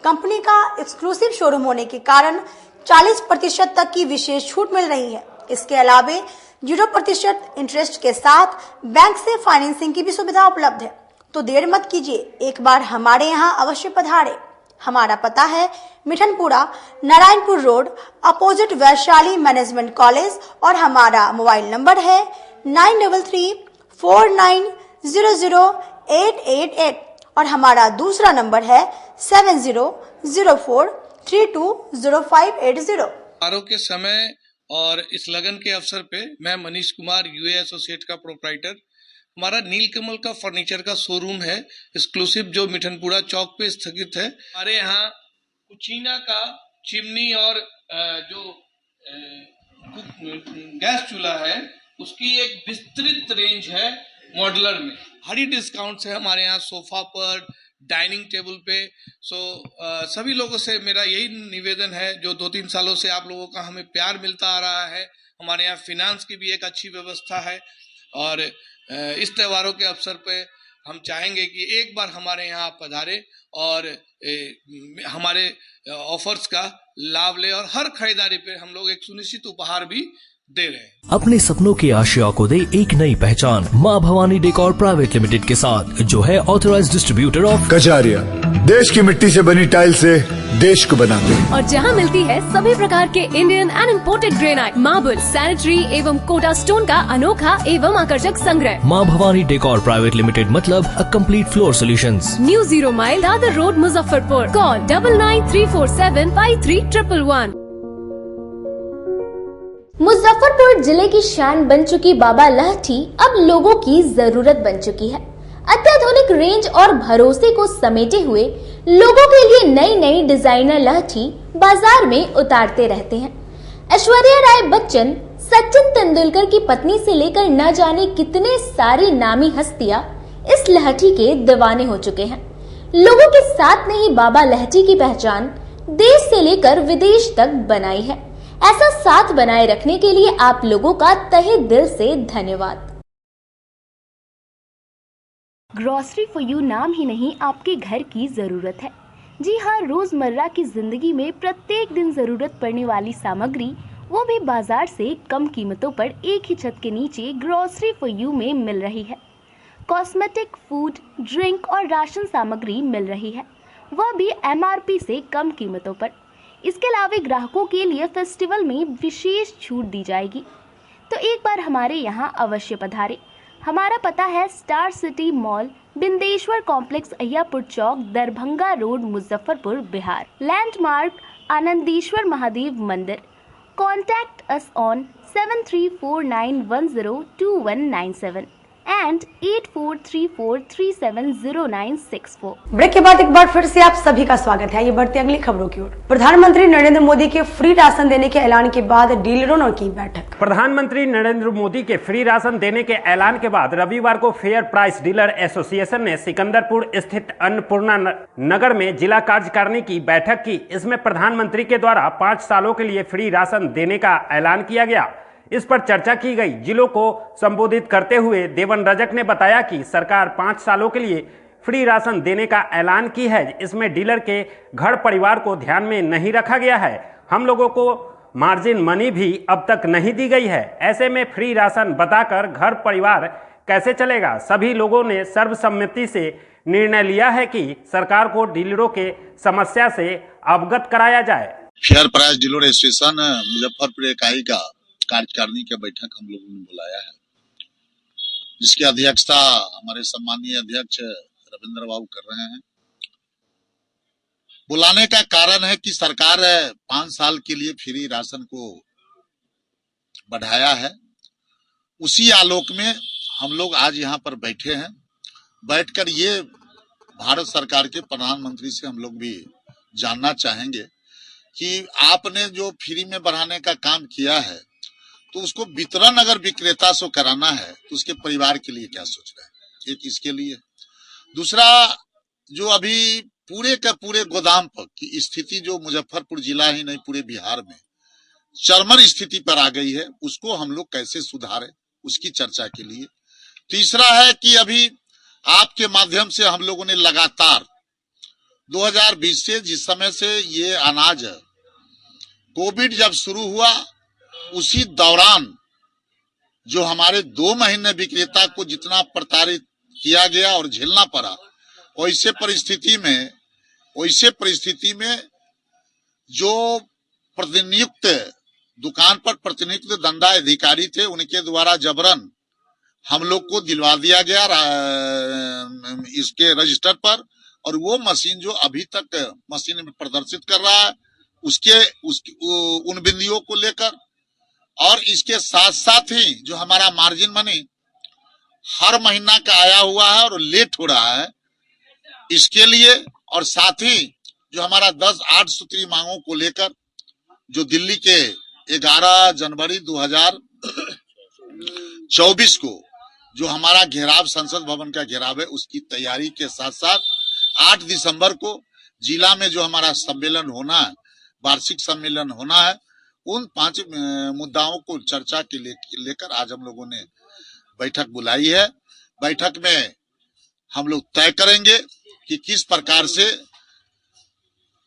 कंपनी का एक्सक्लूसिव शोरूम होने के कारण 40% तक की विशेष छूट मिल रही है। इसके अलावे 0% इंटरेस्ट के साथ बैंक से फाइनेंसिंग की भी सुविधा उपलब्ध है। तो देर मत कीजिए, एक बार हमारे यहाँ अवश्य पधारे। हमारा पता है Mithanpura, Narayanpur road, opposite Vaishali management college और हमारा मोबाइल नंबर है 9334900888 और हमारा दूसरा नंबर है 7004320580। समारोह के समय और इस लगन के अवसर पे मैं मनीष कुमार यूए एसोसिएट का प्रोप्राइटर, हमारा नीलकमल का फर्नीचर का शोरूम है एक्सक्लूसिव जो मिठनपुरा चौक पे स्थगित है। हमारे यहाँ कुचीना का चिमनी और जो गैस चूल्हा है उसकी एक विस्तृत रेंज है मॉड्यूलर में। भारी डिस्काउंट है हमारे यहाँ सोफा पर, डाइनिंग टेबल पे। सभी लोगों से मेरा यही निवेदन है, जो 2-3 सालों से आप लोगों का हमें प्यार मिलता आ रहा है। हमारे यहाँ फिनांस की भी एक अच्छी व्यवस्था है और इस त्योहारों के अवसर पे हम चाहेंगे कि एक बार हमारे यहाँ आप पधारे और हमारे ऑफर्स का लाभ ले और हर खरीदारी पे हम लोग एक सुनिश्चित उपहार भी दे रहे हैं। अपने सपनों की आशा को दे एक नई पहचान माँ भवानी डेकोर प्राइवेट लिमिटेड के साथ, जो है ऑथराइज्ड डिस्ट्रीब्यूटर ऑफ कजारिया। देश की मिट्टी से बनी टाइल से देश को बनाते हैं और जहाँ मिलती है सभी प्रकार के Indian and imported granite, marble, sanitary एवं कोटा स्टोन का अनोखा एवं आकर्षक संग्रह। माँ भवानी डेकोर प्राइवेट लिमिटेड मतलब a complete floor solutions. New 0 mile Dadar road, Muzaffarpur. Call 9934753111। Muzaffarpur जिले की शान बन चुकी बाबा लहठी अब लोगों की जरूरत बन चुकी है। अत्याधुनिक रेंज और भरोसे को समेटे हुए लोगों के लिए नई नई डिजाइनर लहठी बाजार में उतारते रहते हैं। ऐश्वर्या राय बच्चन, सचिन तेंदुलकर की पत्नी से लेकर न जाने कितने सारी नामी हस्तियां इस लहठी के दीवाने हो चुके हैं। लोगों के साथ ने ही बाबा लहठी की पहचान देश से लेकर विदेश तक बनाई है। ऐसा साथ बनाए रखने के लिए आप लोगों का तहे दिल से धन्यवाद। ग्रोसरी फॉर यू नाम ही नहीं, आपके घर की जरूरत है। जी हाँ, रोजमर्रा की जिंदगी में प्रत्येक दिन जरूरत पड़ने वाली सामग्री, वो भी बाजार से कम कीमतों पर एक ही छत के नीचे ग्रोसरी फॉर यू में मिल रही है। कॉस्मेटिक, फूड, ड्रिंक और राशन सामग्री मिल रही है, वह भी MRP से कम कीमतों पर। इसके अलावा ग्राहकों के लिए फेस्टिवल में विशेष छूट दी जाएगी। तो एक बार हमारे यहाँ अवश्य पधारे। हमारा पता है star city mall, Bindeshwar complex, Ayyapur Chowk, Darbhanga road, Muzaffarpur, Bihar. Landmark Anandeshwar Mahadev Mandir. Contact us on 7349102197 and 8434370964। Break के बाद एक बार फिर से आप सभी का स्वागत है। ये बढ़ती अगली खबरों की ओर। प्रधानमंत्री नरेंद्र मोदी के फ्री राशन देने के ऐलान के बाद डीलरों की बैठक। प्रधानमंत्री नरेंद्र मोदी के फ्री राशन देने के ऐलान के बाद रविवार को फेयर प्राइस डीलर एसोसिएशन ने सिकंदरपुर स्थित अन्नपूर्णा नगर में जिला कार्यकारिणी की बैठक की। इसमें प्रधानमंत्री के द्वारा 5 सालों के लिए फ्री राशन देने का ऐलान किया गया। इस पर चर्चा की गई। जिलों को संबोधित करते हुए देवन रजक ने बताया कि सरकार 5 सालों के लिए फ्री राशन देने का ऐलान की है। इसमें डीलर के घर परिवार को ध्यान में नहीं रखा गया है। हम लोगों को मार्जिन मनी भी अब तक नहीं दी गई है। ऐसे में फ्री राशन बताकर घर परिवार कैसे चलेगा? सभी लोगों ने सर्वसम्मति से निर्णय लिया है कि सरकार को डीलरों के समस्या से अवगत कराया जाए। Fair price dealer association Muzaffarpur इकाई का कार्यकारिणी की बैठक हम लोगों ने बुलाया है, जिसकी अध्यक्षता हमारे सम्मानीय अध्यक्ष रविंद्र बाबू कर रहे हैं। बुलाने का कारण है कि सरकार 5 साल के लिए फ्री राशन को बढ़ाया है। उसी आलोक में हम लोग आज यहाँ पर बैठे हैं। बैठकर ये भारत सरकार के प्रधानमंत्री से हम लोग भी जानना चाहेंगे कि आपने जो फ्री में बढ़ाने का काम किया है तो उसको वितरण अगर विक्रेता से कराना है तो उसके परिवार के लिए क्या सोच रहे हैं, एक इसके लिए। दूसरा, जो अभी पूरे का पूरे गोदाम पर की स्थिति जो मुजफ्फरपुर जिला ही नहीं पूरे बिहार में चरमर स्थिति पर आ गई है, उसको हम लोग कैसे सुधारें, उसकी चर्चा के लिए। तीसरा है कि अभी आपके माध्यम से हम लोगों ने लगातार 2020 से जिस समय से ये अनाज कोविड जब शुरू हुआ उसी दौरान जो हमारे 2 महीने विक्रेता को जितना प्रताड़ित किया गया और झेलना पड़ा, वैसे परिस्थिति में जो प्रतिनियुक्त दुकान पर प्रतिनियुक्त धंधा अधिकारी थे उनके द्वारा जबरन हम लोग को दिलवा दिया गया इसके रजिस्टर पर, और वो मशीन जो अभी तक मशीन में प्रदर्शित कर रहा है उन बिंदियों को लेकर, और इसके साथ साथ ही जो हमारा मार्जिन मनी हर महीना का आया हुआ है और लेट हो रहा है इसके लिए, और साथ ही जो हमारा 10-8 सूत्री मांगों को लेकर जो दिल्ली के 11 जनवरी 2024 को जो हमारा घेराव संसद भवन का घेराव है उसकी तैयारी के साथ साथ 8 दिसंबर को जिला में जो हमारा सम्मेलन होना है, वार्षिक सम्मेलन होना है, उन 5 मुद्दाओं को चर्चा के लेकर आज हम लोगों ने बैठक बुलाई है। बैठक में हम लोग तय करेंगे कि किस प्रकार से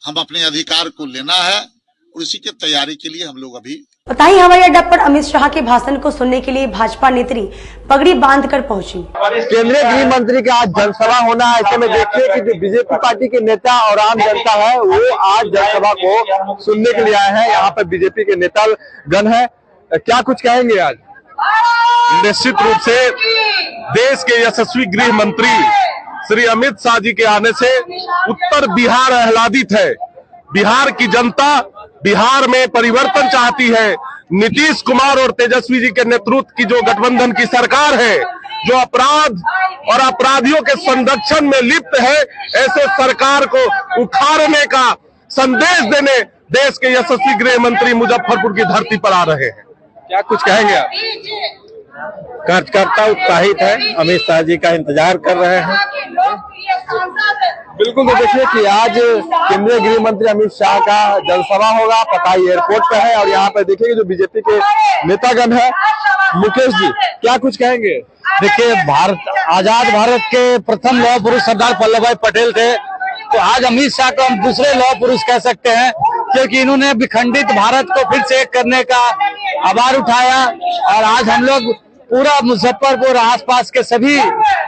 हम अपने अधिकार को लेना है, और इसी की तैयारी के लिए हम लोग अभी बताइए हवाई अड्डा पर अमित शाह के भाषण को सुनने के लिए भाजपा नेत्री पगड़ी बांधकर पहुंची। केंद्रीय गृह मंत्री का आज जनसभा होना है, ऐसे में देखिए कि जो बीजेपी पार्टी के नेता और आम जनता है वो आज जनसभा को सुनने के लिए आए हैं। यहाँ पर बीजेपी के नेता गण है, क्या कुछ कहेंगे आज? निश्चित रूप से देश के यशस्वी गृह मंत्री श्री अमित शाह जी के आने से उत्तर बिहार आह्लादित है। बिहार की जनता बिहार में परिवर्तन चाहती है। नीतीश कुमार और तेजस्वी जी के नेतृत्व की जो गठबंधन की सरकार है, जो अपराध और अपराधियों के संरक्षण में लिप्त है, ऐसे सरकार को उखाड़ने का संदेश देने देश के यशस्वी गृह मंत्री मुजफ्फरपुर की धरती पर आ रहे हैं। क्या कुछ कहेंगे आप? कार्यकर्ता उत्साहित है, अमित शाह जी का इंतजार कर रहे हैं। बिल्कुल, तो देखिए कि आज केंद्रीय गृह मंत्री अमित शाह का जनसभा होगा, पताई एयरपोर्ट पर है, और यहाँ पर देखिए जो बीजेपी के नेतागण है। मुकेश जी, क्या कुछ कहेंगे? देखिए, आजाद भारत के प्रथम लौह पुरुष सरदार वल्लभ भाई पटेल थे, तो आज अमित शाह को हम दूसरे लौह पुरुष कह सकते हैं, क्योंकि इन्होंने विखंडित भारत को फिर से एक करने का आभार उठाया। और आज हम लोग पूरा मुजफ्फरपुर आसपास के सभी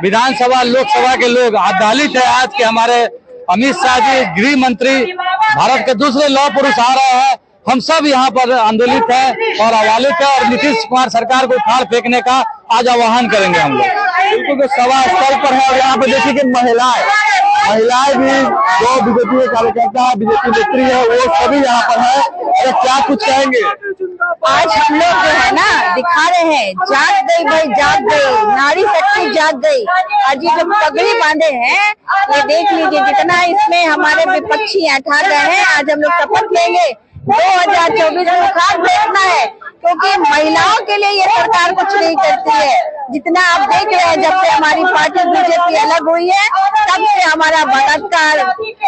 विधानसभा लोकसभा के लोग आह्लादित है आज के हमारे अमित शाह जी गृह मंत्री भारत के दूसरे लौह पुरुष आ रहे हैं। हम सब यहाँ पर आंदोलित है और आवालित है, और नीतीश कुमार सरकार को उखाड़ फेंकने का आज आह्वान करेंगे हम लोग। बिल्कुल, तो सभा स्थल पर है, और यहाँ पर देखिए कि महिलाएं भी जो बीजेपी के कार्यकर्ता है, बीजेपी नेत्री है, वो सभी यहाँ पर है। अरे क्या कुछ कहेंगे? आज हम लोग जो है ना दिखा रहे हैं, जाग गई भाई, जाग गई, नारी शक्ति जाग गई। आज ये जो पगड़ी बांधे हैं, ये देख लीजिए जितना इसमें हमारे विपक्षी ऐठा गए हैं। आज हम लोग शपथ लेंगे 2024 में उखाड़ फेंकना है, क्योंकि महिलाओं के लिए ये सरकार कुछ नहीं करती है। जितना आप देख रहे हैं, जब से हमारी पार्टी बीजेपी अलग हुई है, तब से हमारा बलात्कार,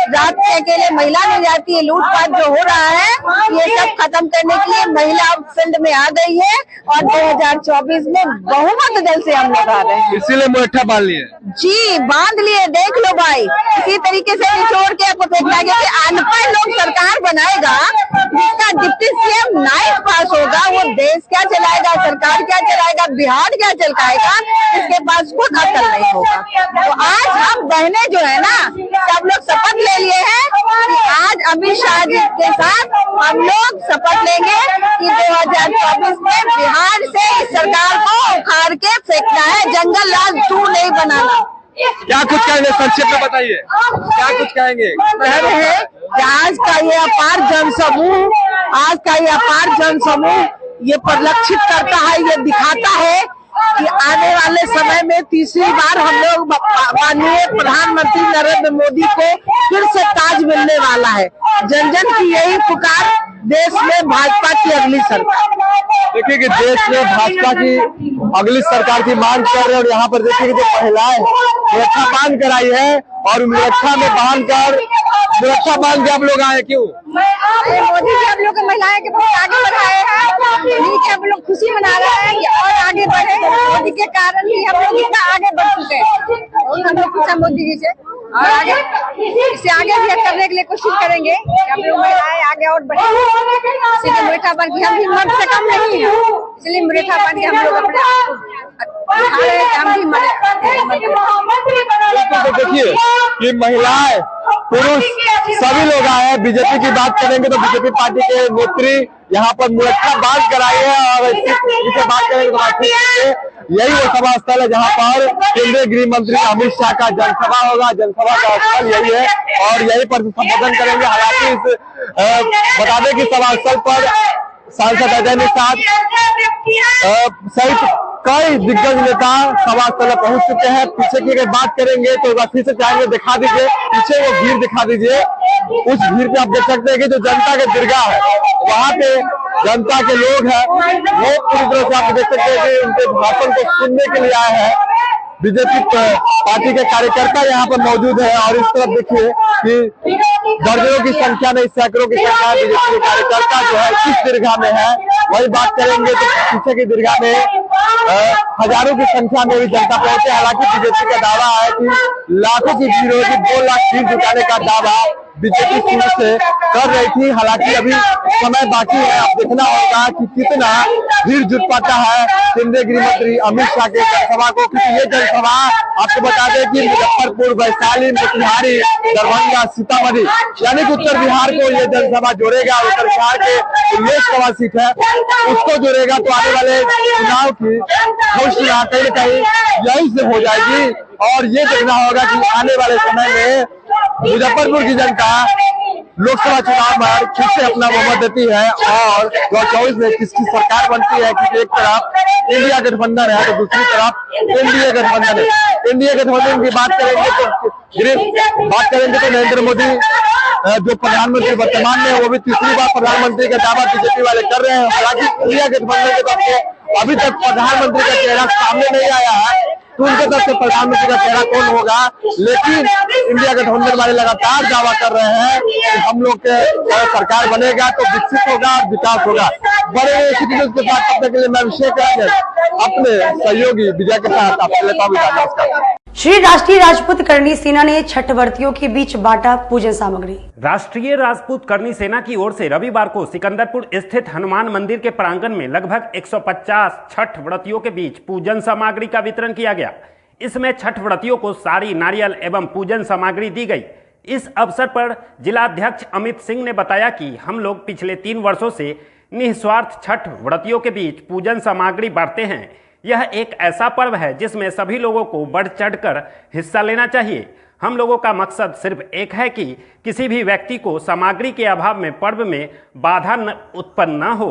रात के अकेले महिला नहीं जाती है, लूटपाट जो हो रहा है, ये सब खत्म करने के लिए महिला फील्ड में आ गई है, और 2024 में बहुमत दल से हम लोग आ रहे हैं। इसीलिए मुहट्ठा बांध लिए जी, बांध लिए। देख लो भाई, इसी तरीके से निचोड़ के आपको देखना है कि अनपढ़ लोग सरकार बनाएगा, जिसका डिप्टी सीएम नाइट पास होगा, वो देश क्या चलाएगा, सरकार क्या चलाएगा, बिहार क्या चलाएगा, इसके पास खुद अकल नहीं होगा। तो आज हम बहने जो है ना, सब लोग शपथ ले लिए हैं कि आज अमित शाह जी के साथ हम लोग शपथ लेंगे कि 2024 में बिहार से इस सरकार को उखाड़ के फेंकना है, जंगल राज 2 नहीं बनाना। क्या कुछ कहेंगे? संक्षेप में बताइए, क्या कुछ कहेंगे? कह रहे हैं कि आज का ये अपार जनसमूह ये परिलक्षित करता है, ये दिखाता है कि आने वाले समय में तीसरी बार हम लोग माननीय प्रधानमंत्री नरेंद्र मोदी को फिर से ताज मिलने वाला है। जन जन की यही पुकार, देश में भाजपा की अगली सरकार। देखिए कि देश में भाजपा की अगली सरकार की मांग कर रहे हैं। और यहाँ पर देखिए कि जो महिलाएं सुरक्षा बांध कर आई है और सुरक्षा में बांध के आप लोग आए, क्यों? मोदी जी हम लोग की महिलाएं के बहुत आगे बढ़ाए हैं, नीचे हम लोग खुशी मना रहे हैं कि और आगे बढ़े। मोदी के कारण ही हम लोग इतना आगे बढ़ चुके हैं और हम लोग खुश हैं मोदी जी से, और आगे इससे आगे भी करने के लिए कोशिश करेंगे कि हम लोग महिलाएं आगे और बढ़े। इसलिए मुरेठा बन के हम भी मर्द से कम नहीं है, इसलिए मुरेठा बन के हम लोग अपने हम भी तो देखिए कि महिलाएं पुरुष सभी लोग आए हैं। बीजेपी की बात करेंगे तो बीजेपी पार्टी के नेत्री यहाँ पर मुरक्खा बांध कर आए हैं, और जिसे बात करेंगे तो यही वो सभा स्थल है जहाँ पर केंद्रीय गृह मंत्री अमित शाह का जनसभा होगा। जनसभा का स्थल यही है और यही पर संबोधन करेंगे। हालांकि बता दें कि सभा स्थल पर सांसद अजय निषाद सहित कई दिग्गज नेता सभा स्थल पर पहुंच चुके हैं। पीछे की अगर बात करेंगे तो फिर से चाहेंगे दिखा दीजिए, पीछे वो भीड़ दिखा दीजिए। उस भीड़ पे आप देख सकते हैं कि जो जनता के दीर्घा है, वहाँ पे जनता के लोग हैं, वो पूरी तरह से आप देख सकते हैं कि उनके भाषण को सुनने के लिए आए हैं। बीजेपी पार्टी के कार्यकर्ता यहाँ पर मौजूद है और इस तरफ देखिए कि दर्जनों की संख्या में, सैकड़ों की संख्या में बीजेपी के कार्यकर्ता जो है किस दीर्घा में है। वही बात करेंगे तो पीछे की दीर्घा में हजारों की संख्या में भी जनता पहुंचे। हालांकि बीजेपी का दावा है कि लाखों की भीड़ होगी, 2 लाख भीड़ जुटाने का दावा बीजेपी शुरू से कर रही थी। हालांकि अभी समय बाकी है, अब देखना होगा कि कितना भीड़ जुट पाता है केंद्रीय गृह मंत्री अमित शाह के जनसभा को। क्योंकि ये जनसभा आपको बता दें कि मुजफ्फरपुर, वैशाली, मोतिहारी, दरभंगा, सीतामढ़ी यानी कि उत्तर बिहार को ये जनसभा जोड़ेगा। उत्तर बिहार के लोकसभा सीट है उसको जोड़ेगा, तो आने वाले चुनाव की घोषणा कहीं न कहीं यही से हो जाएगी। और ये देखना होगा कि आने वाले समय में मुजफ्फरपुर की जनता लोकसभा चुनाव में फिर से अपना बहुमत देती है और 2024 में किसकी सरकार बनती है। क्योंकि एक तरफ इंडिया गठबंधन है तो दूसरी तरफ एनडीए गठबंधन है। एनडीए गठबंधन की बात करेंगे तो नरेंद्र मोदी जो प्रधानमंत्री वर्तमान में, वो भी तीसरी बार प्रधानमंत्री का दावा बीजेपी वाले कर रहे हैं। हालांकि इंडिया गठबंधन की तरफ से अभी तक प्रधानमंत्री का चेहरा सामने नहीं आया है, तो उनके तरफ से प्रधानमंत्री का चेहरा कौन होगा। लेकिन इंडिया गठबंधन वाले लगातार दावा कर रहे हैं कि हम लोग के सरकार बनेगा तो विकसित होगा और विकास होगा। बड़े न्यूज के साथ तब तक के लिए मैं अभिषेक अपने सहयोगी विजय के साथ आपसे लेता हूँ। श्री राष्ट्रीय राजपूत करनी सेना ने छठ व्रतियों के बीच बांटा पूजन सामग्री। राष्ट्रीय राजपूत करनी सेना की ओर से रविवार को सिकंदरपुर स्थित हनुमान मंदिर के प्रांगण में लगभग 150 छठ व्रतियों के बीच पूजन सामग्री का वितरण किया गया। इसमें छठ व्रतियों को साड़ी, नारियल एवं पूजन सामग्री दी गई। इस अवसर पर जिलाध्यक्ष अमित सिंह ने बताया कि हम लोग पिछले 3 वर्षों से निस्वार्थ छठ व्रतियों के बीच पूजन सामग्री बांटते हैं। यह एक ऐसा पर्व है जिसमें सभी लोगों को बढ़ चढ़कर हिस्सा लेना चाहिए। हम लोगों का मकसद सिर्फ एक है कि किसी भी व्यक्ति को सामग्री के अभाव में पर्व में बाधा उत्पन्न न हो।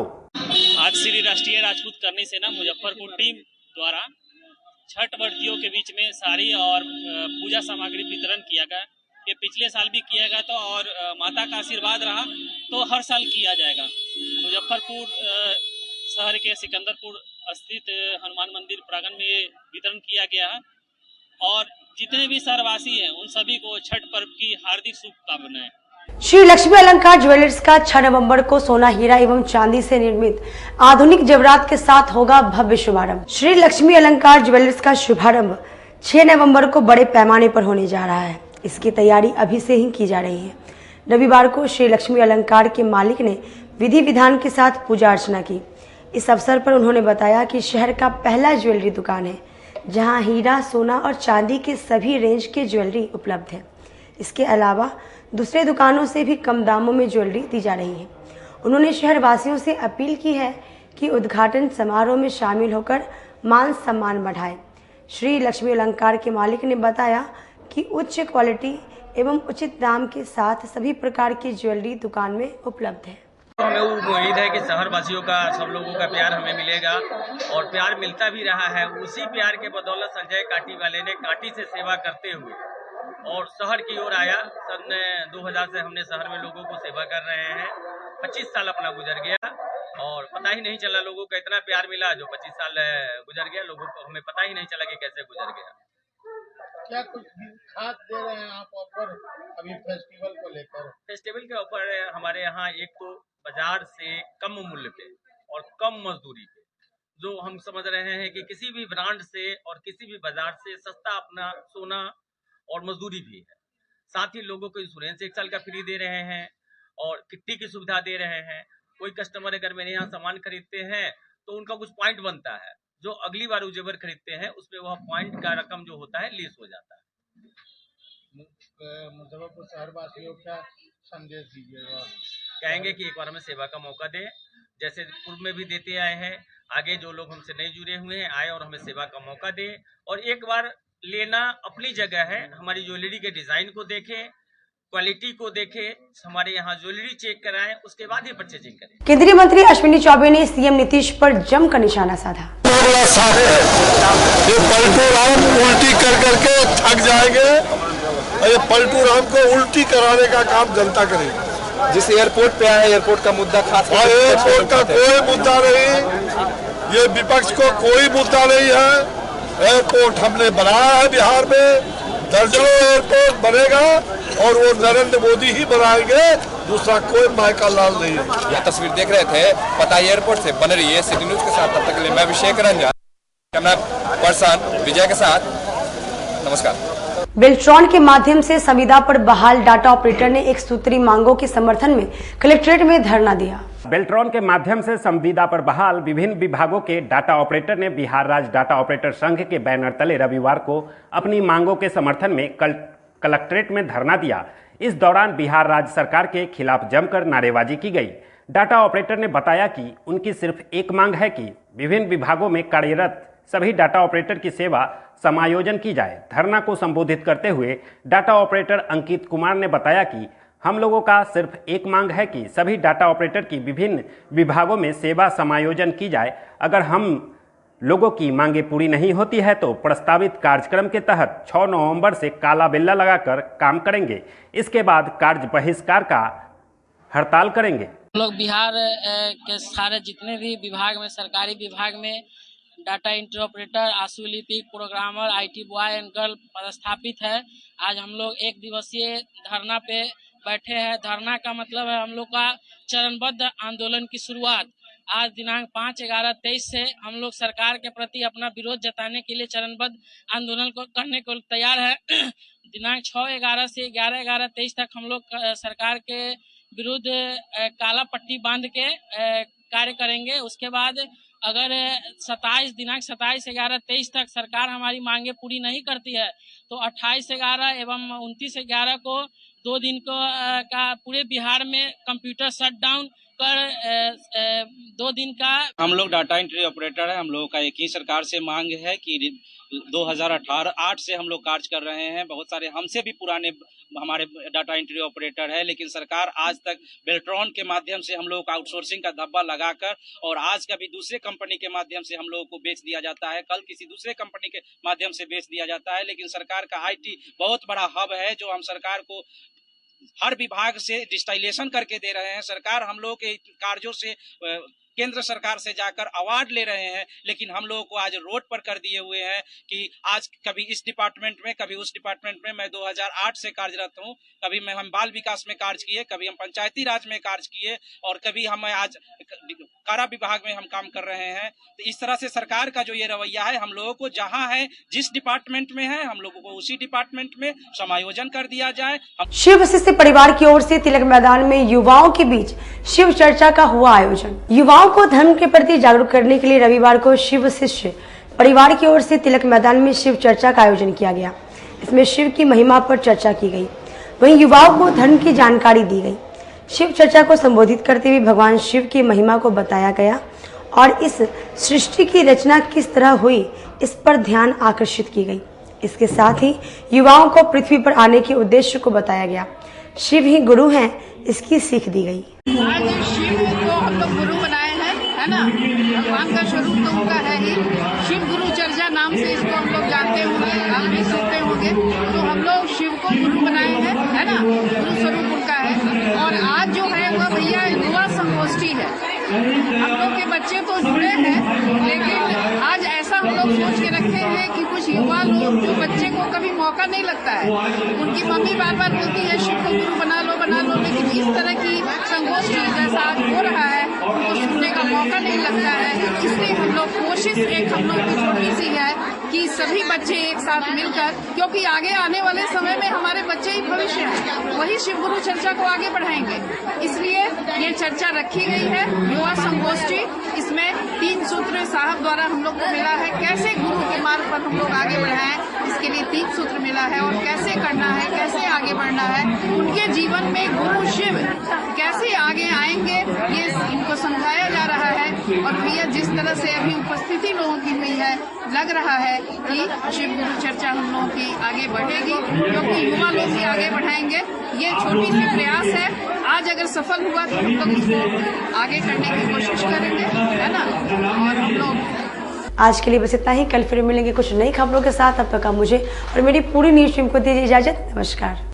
आज श्री राष्ट्रीय राजपूत करनी सेना मुजफ्फरपुर टीम द्वारा छठ व्रतियों के बीच में साड़ी और पूजा सामग्री वितरण किया गया। ये पिछले साल भी किया गया था और माता का आशीर्वाद रहा तो हर साल किया जाएगा। मुजफ्फरपुर शहर के सिकंदरपुर स्थित हनुमान मंदिर प्रांगण में वितरण किया गया है और जितने भी शहरवासी हैं उन सभी को छठ पर्व की हार्दिक शुभकामनाएं। श्री लक्ष्मी अलंकार ज्वेलर्स का 6 नवंबर को सोना, हीरा एवं चांदी से निर्मित आधुनिक जेवरात के साथ होगा भव्य शुभारंभ। श्री लक्ष्मी अलंकार ज्वेलर्स का शुभारंभ 6 नवंबर को बड़े पैमाने पर होने जा रहा है। इसकी तैयारी अभी से ही की जा रही है। रविवार को श्री लक्ष्मी अलंकार के मालिक ने विधि विधान के साथ पूजा अर्चना की। इस अवसर पर उन्होंने बताया कि शहर का पहला ज्वेलरी दुकान है जहां हीरा, सोना और चांदी के सभी रेंज के ज्वेलरी उपलब्ध है। इसके अलावा दूसरे दुकानों से भी कम दामों में ज्वेलरी दी जा रही है। उन्होंने शहरवासियों से अपील की है कि उद्घाटन समारोह में शामिल होकर मान सम्मान बढ़ाए। श्री लक्ष्मी अलंकार के मालिक ने बताया कि उच्च क्वालिटी एवं उचित दाम के साथ सभी प्रकार की ज्वेलरी दुकान में उपलब्ध है। हमें उम्मीद है कि शहर वासियों का, सब लोगों का प्यार हमें मिलेगा और प्यार मिलता भी रहा है। उसी प्यार के बदौलत संजय कांटी वाले ने कांटी से सेवा करते हुए और शहर की ओर आया। सन 2000 से हमने शहर में लोगों को सेवा कर रहे हैं। 25 साल अपना गुजर गया और पता ही नहीं चला, लोगों को इतना प्यार मिला। जो 25 साल गुजर गया, लोगों को हमें पता ही नहीं चला कि कैसे गुजर गया। क्या कुछ खास दे रहे हैं आप ऑफर अभी फेस्टिवल को लेकर? फेस्टिवल के ऑफर हमारे यहाँ एक तो बाजार से कम मूल्य पे और कम मजदूरी पे, जो हम समझ रहे हैं कि किसी भी ब्रांड से और किसी भी बाजार से सस्ता अपना सोना और मजदूरी भी है। साथ ही लोगों को इंश्योरेंस 1 साल का फ्री दे रहे हैं और किट्टी की सुविधा दे रहे हैं। कोई कस्टमर अगर मेरे यहाँ सामान खरीदते हैं तो उनका कुछ पॉइंट बनता है, जो अगली बार वो जेवर खरीदते हैं उसमें वह पॉइंट का रकम जो होता है लेस हो जाता है। मुजफ्फरपुर शहर वासियों का संदेश दीजिएगा? कहेंगे कि एक बार हमें सेवा का मौका दे, जैसे पूर्व में भी देते आए हैं। आगे जो लोग हमसे नहीं जुड़े हुए हैं आए और हमें सेवा का मौका दे और एक बार लेना अपनी जगह है। हमारी ज्वेलरी के डिजाइन को देखें, क्वालिटी को देखें, हमारे यहाँ ज्वेलरी चेक कराएं, उसके बाद ही परचेजिंग करें। केंद्रीय मंत्री अश्विनी चौबे ने सीएम नीतीश पर जमकर निशाना साधा। ये पलटू राम उल्टी कर करके थक जाएंगे। ये पलटू राम को उल्टी कराने का काम जनता करेगी। जिस एयरपोर्ट पे आए, एयरपोर्ट का मुद्दा खास एयरपोर्ट का कोई मुद्दा नहीं, ये विपक्ष को कोई मुद्दा नहीं है। एयरपोर्ट हमने बनाया है बिहार में, दर्जनों एयरपोर्ट बनेगा और वो नरेंद्र मोदी ही बनाएंगे, दूसरा कोई मायका लाल नहीं है। यह तस्वीर देख रहे थे पताई एयरपोर्ट से। बन रही है सिटी न्यूज के साथ, तब तक के लिए मैं अभिषेक रंजन, कैमरा पर्सन विजय के साथ, नमस्कार। बेल्ट्रॉन के माध्यम से संविदा पर बहाल डाटा ऑपरेटर ने एक सूत्री मांगों के समर्थन में कलेक्ट्रेट में धरना दिया। बेल्ट्रॉन के माध्यम से संविदा पर बहाल विभिन्न विभागों के डाटा ऑपरेटर ने बिहार राज्य डाटा ऑपरेटर संघ के बैनर तले रविवार को अपनी मांगों के समर्थन में कलेक्ट्रेट में धरना दिया। इस दौरान बिहार राज्य सरकार के खिलाफ जमकर नारेबाजी की गई। डाटा ऑपरेटर ने बताया कि उनकी सिर्फ एक मांग है कि विभिन्न विभागों में कार्यरत सभी डाटा ऑपरेटर की सेवा समायोजन की जाए। धरना को संबोधित करते हुए डाटा ऑपरेटर अंकित कुमार ने बताया कि हम लोगों का सिर्फ एक मांग है कि सभी डाटा ऑपरेटर की विभिन्न विभागों में सेवा समायोजन की जाए। अगर हम लोगों की मांगे पूरी नहीं होती है तो प्रस्तावित कार्यक्रम के तहत 6 नवंबर से काला बिल्ला लगाकर काम करेंगे। इसके बाद कार्य बहिष्कार का हड़ताल करेंगे। लोग बिहार के सारे जितने भी विभाग में, सरकारी विभाग में डाटा एंट्री ऑपरेटर, आशु लिपिक, programmer, IT boy and girl पदस्थापित है। आज हम लोग 1 दिवसीय धरना पे बैठे हैं। धरना का मतलब है हम लोग का चरणबद्ध आंदोलन की शुरुआत। आज दिनांक 5/11/23 से हम लोग सरकार के प्रति अपना विरोध जताने के लिए चरणबद्ध आंदोलन को करने को तैयार है। दिनांक 6/11 से 11/11/23 तक हम लोग सरकार के विरुद्ध काला पट्टी बांध के कार्य करेंगे। उसके बाद अगर दिनांक 27/11/23 तक सरकार हमारी मांगे पूरी नहीं करती है तो 28/11 एवं 29/11 को 2 दिन का पूरे बिहार में कंप्यूटर शटडाउन कर 2 दिन का। हम लोग डाटा एंट्री ऑपरेटर है। हम लोगों का एक ही सरकार से मांग है कि 2008 से हम लोग कार्य कर रहे हैं। बहुत सारे हमसे भी पुराने हमारे डाटा एंट्री ऑपरेटर है, लेकिन सरकार आज तक बेल्ट्रॉन के माध्यम से हम लोग को आउटसोर्सिंग का धब्बा लगाकर और आज कभी दूसरे कंपनी के माध्यम से हम लोगों को बेच दिया जाता है, कल किसी दूसरे कंपनी के माध्यम से बेच दिया जाता है। लेकिन सरकार का IT बहुत बड़ा हब है जो हम सरकार को हर विभाग से डिजिटाइजेशन करके दे रहे हैं। सरकार हम लोग के कार्यों से केंद्र सरकार से जाकर अवार्ड ले रहे हैं, लेकिन हम लोगों को आज रोड पर कर दिए हुए हैं कि आज कभी इस डिपार्टमेंट में, कभी उस डिपार्टमेंट में। मैं 2008 से कार्यरत हूं। कभी हम बाल विकास में कार्य किए, कभी हम पंचायती राज में कार्य किए और कभी हम आज कारा विभाग में हम काम कर रहे हैं। तो इस तरह से सरकार का जो ये रवैया है, हम लोगों को जहां है, जिस डिपार्टमेंट में है, हम लोगों को उसी डिपार्टमेंट में समायोजन कर दिया जाए। शिव शिष्य परिवार की ओर से तिलक मैदान में युवाओं के बीच शिव चर्चा का हुआ आयोजन। युवाओं को धर्म के प्रति जागरूक करने के लिए रविवार को शिव शिष्य परिवार की ओर से तिलक मैदान में शिव चर्चा का आयोजन किया गया। इसमें शिव की महिमा पर चर्चा की गई, वहीं युवाओं को धर्म की जानकारी दी गई। शिव चर्चा को संबोधित करते हुए भगवान शिव की महिमा को बताया गया और इस सृष्टि की रचना किस तरह हुई इस पर ध्यान आकर्षित की गई। इसके साथ ही युवाओं को पृथ्वी पर आने के उद्देश्य को बताया गया। शिव ही गुरु हैं, इसकी सीख दी गई। आज शिव को हम लोग गुरु बनाए हैं, है ना। भगवान का स्वरूप तो उनका है ही। शिव गुरु चर्चा नाम से इसको हम लोग जानते होंगे, आप भी सुनते होंगे। तो हम लोग शिव को गुरु बनाए हैं, है ना। गुरु स्वरूप उनका है। और आज जो है वह भैया युवा संगोष्ठी है। हम लोग के बच्चे तो जुड़े हैं, लेकिन आज ऐसा हम लोग सोच के रखे हैं कि कुछ युवा लोग जो बच्चे को कभी मौका नहीं लगता है, उनकी मम्मी बार बार बोलती है शिव को गुरु बना लो, लेकिन इस तरह की संगोष्ठी जैसा आज हो रहा है उनको सुनने का मौका नहीं लगता है। इसलिए हम लोग कोशिश एक हम लोग की छोटी सी है कि सभी बच्चे एक साथ मिलकर, क्योंकि आगे आने वाले समय में हमारे बच्चे ही भविष्य हैं, वही शिव गुरु चर्चा को आगे बढ़ाएंगे। इसलिए ये चर्चा रखी गई है, युवा संगोष्ठी। इसमें 3 सूत्र साहब द्वारा हम लोग को मिला है, कैसे गुरु के मार्ग पर हम लोग आगे बढ़ाएं, इसके लिए 3 सूत्र मिला है। और कैसे करना है, कैसे आगे बढ़ना है, उनके जीवन में गुरु शिव कैसे आगे आएंगे, ये इनको समझाया जा रहा है। और भैया जिस तरह से अभी उपस्थिति लोगों की हुई है, लग रहा है कि शिव गुरु चर्चा हम लोगों की आगे बढ़ेगी, क्योंकि युवा लोग ही आगे बढ़ाएंगे। ये छोटी सी प्रयास है, आज अगर सफल हुआ तो हम लोग इसको आगे करने की कोशिश करेंगे, है ना। और हम लोग आज के लिए बस इतना ही। कल फिर मिलेंगे कुछ नई खबरों के साथ। अब तक आप मुझे और मेरी पूरी न्यूज टीम को दीजिए इजाजत। नमस्कार।